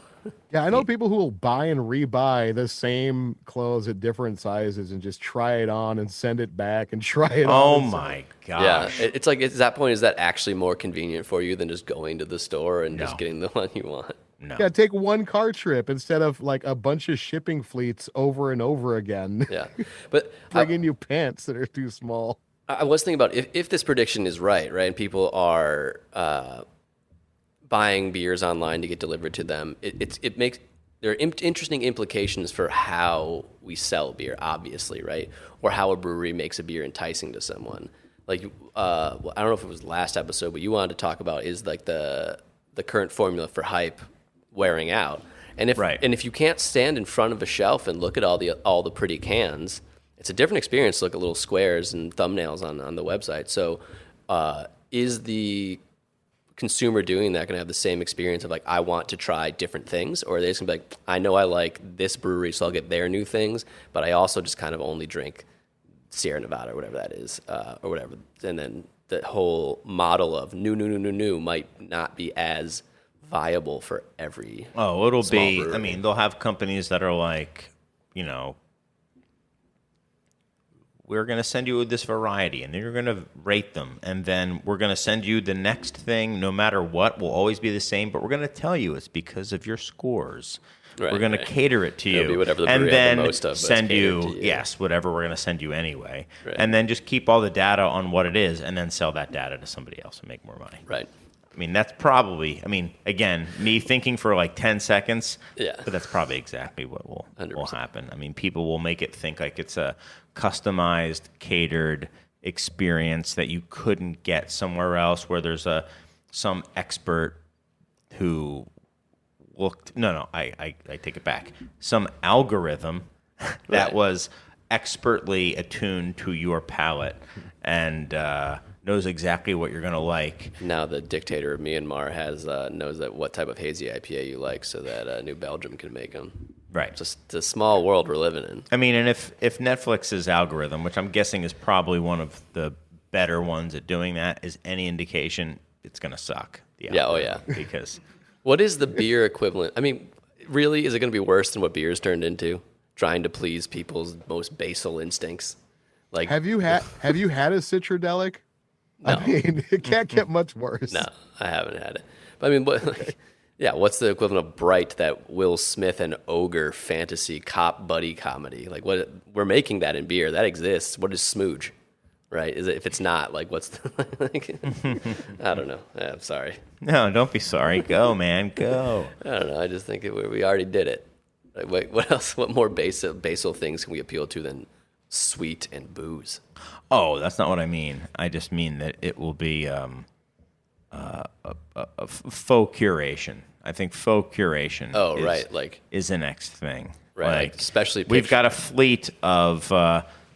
Yeah, I know people who will buy and rebuy the same clothes at different sizes and just try it on and send it back and try it on. Oh and my Yeah, gosh. it's like at that point, is that actually more convenient for you than just going to the store and just getting the one you want? No. Yeah, take one car trip instead of like a bunch of shipping fleets over and over again. Yeah, but Bringing you pants that are too small. I was thinking about if this prediction is right, and people are buying beers online to get delivered to them, it makes there are interesting implications for how we sell beer, obviously, right? Or how a brewery makes a beer enticing to someone. Like, I don't know if it was last episode, but you wanted to talk about is like the current formula for hype wearing out, and if you can't stand in front of a shelf and look at all the pretty cans, it's a different experience to look at little squares and thumbnails on the website. So, is the consumer doing that going to have the same experience of like, I want to try different things, or are they just going to be like, I know I like this brewery, so I'll get their new things, but I also just kind of only drink Sierra Nevada or whatever that is, or whatever, and then the whole model of new might not be as viable for every It'll small be. brewery. I mean, they'll have companies that are like, we're going to send you this variety, and then you're going to rate them, and then we're going to send you the next thing, no matter what, will always be the same, but we're going to tell you it's because of your scores. Right, we're going to cater it to you. It'll be whatever the and burrito then the most of, but send it's catered you, to you. yes, whatever we're going to send you anyway. Right. And then just keep all the data on what it is, and then sell that data to somebody else and make more money. Right. I mean, that's probably, again, me thinking for like 10 seconds, Yeah. but that's probably exactly what will 100%. happen. I mean, people will make it think like it's a customized, catered experience that you couldn't get somewhere else where there's some expert who looked, I take it back. Some algorithm that Right. was expertly attuned to your palate and knows exactly what you're going to like. Now the dictator of Myanmar knows that what type of hazy IPA you like, so that New Belgium can make them. Right. It's just a small world we're living in. I mean, and if Netflix's algorithm, which I'm guessing is probably one of the better ones at doing that, is any indication, it's going to suck. The Yeah, oh, algorithm, because What is the beer equivalent? I mean, really, is it going to be worse than what beer's turned into? Trying to please people's most basal instincts. Like, Have you had a citradelic? No. I mean, it can't get much worse. No, I haven't had it. But I mean, what's the equivalent of Bright, that Will Smith and ogre fantasy cop buddy comedy? Like, what we're making that in beer that exists. What is Smooge? Right? Is it, if it's not, like, what's the, like, I don't know. I'm sorry. no, don't be sorry. Go, man, go. I don't know. I just think we already did it. Like, wait, what else? What more basal things can we appeal to than sweet and booze? Oh, that's not what I mean. I just mean that it will be a faux curation. I think faux curation. Oh, right, like- is the next thing. Right, like, especially we've picture- got a fleet of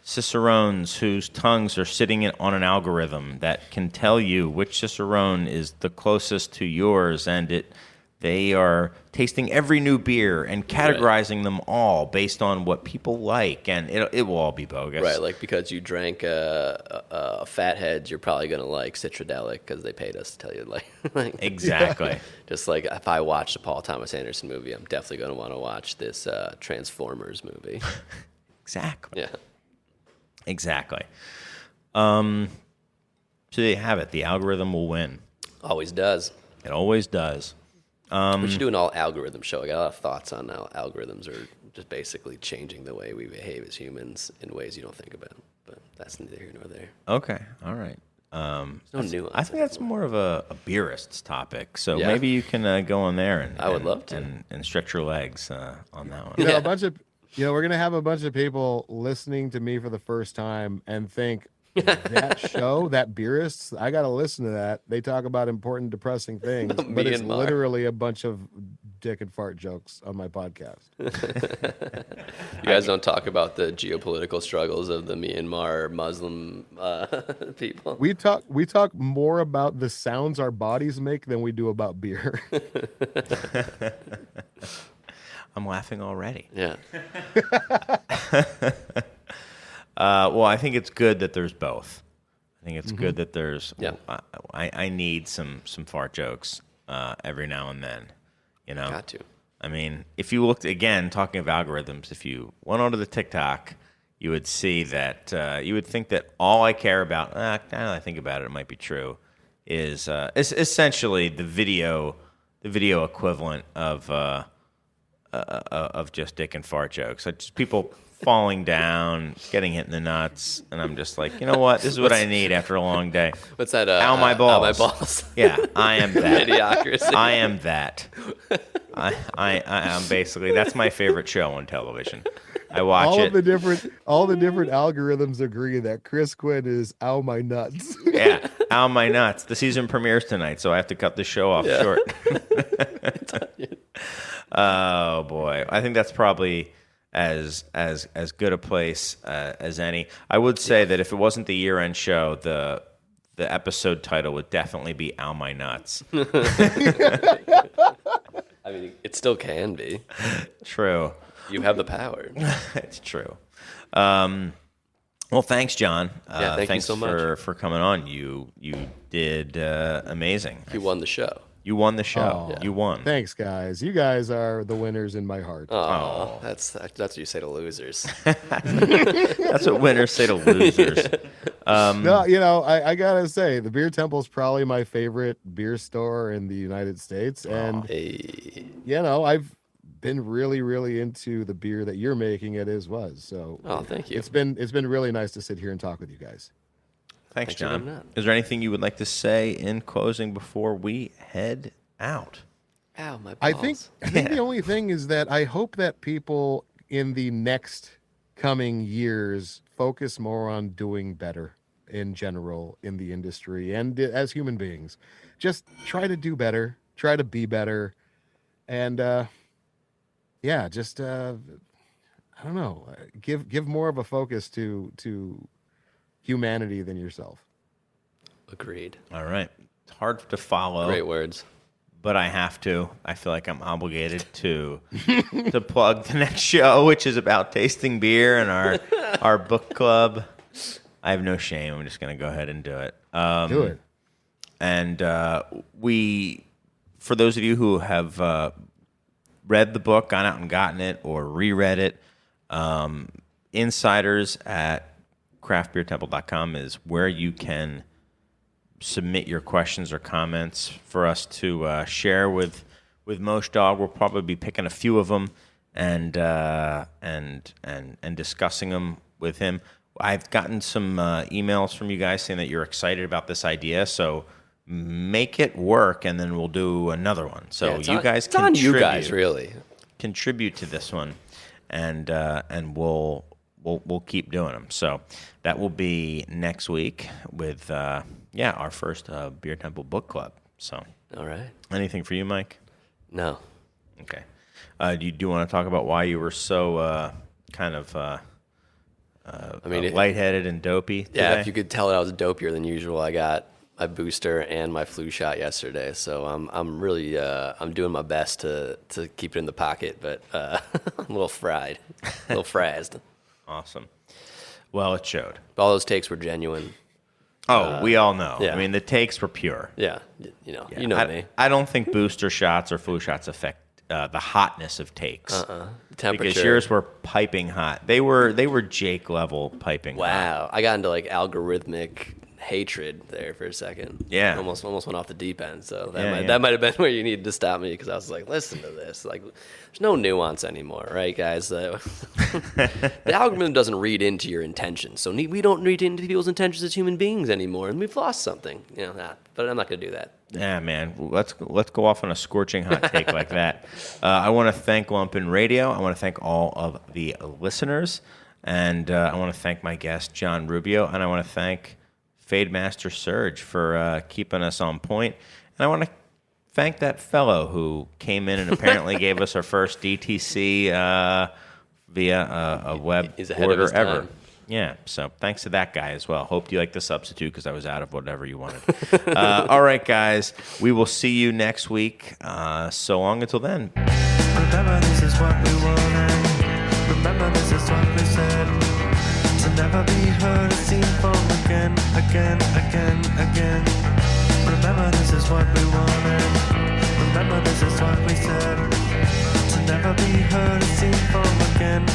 cicerones whose tongues are sitting on an algorithm that can tell you which cicerone is the closest to yours, and they are tasting every new beer and categorizing them all based on what people like, and it will all be bogus. Right, like, because you drank Fatheads, you're probably going to like Citradelic because they paid us to tell you, like Exactly. Just like if I watched a Paul Thomas Anderson movie, I'm definitely going to want to watch this Transformers movie. Exactly. Yeah. Exactly. So there you have it. The algorithm will win. Always does. It always does. We should do an all algorithm show. I got a lot of thoughts on how algorithms are just basically changing the way we behave as humans in ways you don't think about. But that's neither here nor there. Okay. All right. No nuance. I think that's more of a Beerists topic. So Yeah. maybe you can go on there and I would love to. and stretch your legs on that one. You know, Yeah. we're gonna have a bunch of people listening to me for the first time and think that show, that Beerists, I gotta listen to that. They talk about important, depressing things, but it's Myanmar. literally a bunch of dick and fart jokes on my podcast. You guys don't talk about the geopolitical struggles of the Myanmar Muslim people. We talk more about the sounds our bodies make than we do about beer. I'm laughing already. Yeah. Well, I think it's good that there's both. I think it's good that there's. Yeah. I need some fart jokes every now and then. You know. Got to. I mean, if you looked again, talking of algorithms, if you went onto the TikTok, you would see that you would think that all I care about. Now that I think about it, it might be true. Is essentially the video equivalent of just dick and fart jokes. Like just people falling down, getting hit in the nuts, and I'm just like, you know what? This is what I need after a long day. What's that? Ow, my balls. Ow, my balls. Yeah, I am that. Idiocracy. I am that. I'm basically that's my favorite show on television. I watch all it. of the different algorithms agree that Chris Quinn is ow my nuts. Yeah, ow my nuts. The season premieres tonight, so I have to cut the show off short. Oh boy, I think that's probably as good a place as any. I would say that if it wasn't the year-end show, the episode title would definitely be "Ow My Nuts." I mean, it still can be. True. You have the power. It's true. Well, thanks, John. Yeah, thank you thanks so much. for coming on. You did amazing. You won the show. You won the show. Aw. You won. Thanks, guys. You guys are the winners in my heart. Oh, that's what you say to losers. That's what winners say to losers. No, I gotta say, the Beer Temple is probably my favorite beer store in the United States, and Hey. I've been really, really into the beer that you're making. It was so. Oh, thank you. It's been really nice to sit here and talk with you guys. Thanks, Thanks for doing John. that. Is there anything you would like to say in closing before we head out? Ow, my balls. I think the only thing is that I hope that people in the next coming years focus more on doing better in general in the industry and as human beings. Just try to do better, try to be better, and just I don't know, give more of a focus to humanity than yourself. Agreed. All right. It's hard to follow. Great words. But I have to. I feel like I'm obligated to plug the next show, which is about tasting beer and our book club. I have no shame. I'm just going to go ahead and do it. Do it. And for those of you who have read the book, gone out and gotten it, or reread it, insiders at craftbeertemple.com is where you can submit your questions or comments for us to share with Mosh Dog. We'll probably be picking a few of them and discussing them with him. I've gotten some emails from you guys saying that you're excited about this idea, so make it work, and then we'll do another one. So Yeah, it's on you guys, really. contribute to this one, and we'll keep doing them. So that will be next week with our first Beer Temple book club. So All right. anything for you, Mike? No. Okay. Do you want to talk about why you were so lightheaded and dopey Yeah, today? if you could tell I was dopier than usual, I got my booster and my flu shot yesterday, so I'm really I'm doing my best to keep it in the pocket, but I'm a little fried, a little frazzed. Awesome. Well, it showed. All those takes were genuine. Oh, we all know. yeah. I mean, the takes were pure. Yeah, you know me. I don't think booster shots or flu shots affect the hotness of takes. Temperature. Because yours were piping hot. They were Jake level piping hot. Wow, I got into like algorithmic hatred there for a second. Yeah. almost went off the deep end. So Yeah, that might have been where you needed to stop me, because I was like, listen to this. Like, there's no nuance anymore, right, guys? The algorithm doesn't read into your intentions, so we don't read into people's intentions as human beings anymore, and we've lost something. But I'm not going to do that. Yeah, man. Let's go off on a scorching hot take like that. I want to thank Lumpin' Radio. I want to thank all of the listeners, and I want to thank my guest John Rubio, and I want to thank Fade Master Surge for keeping us on point, and I want to thank that fellow who came in and apparently gave us our first DTC via a web He's ahead of order his ever. time. Yeah, so thanks to that guy as well. Hope you like the substitute, because I was out of whatever you wanted. All right, guys, we will see you next week. So long until then. Remember this is what we wanted. Remember this is what we said. To never be heard or seen from again. Remember this is what we wanted. Remember this is what we said. To never be heard or seen from again.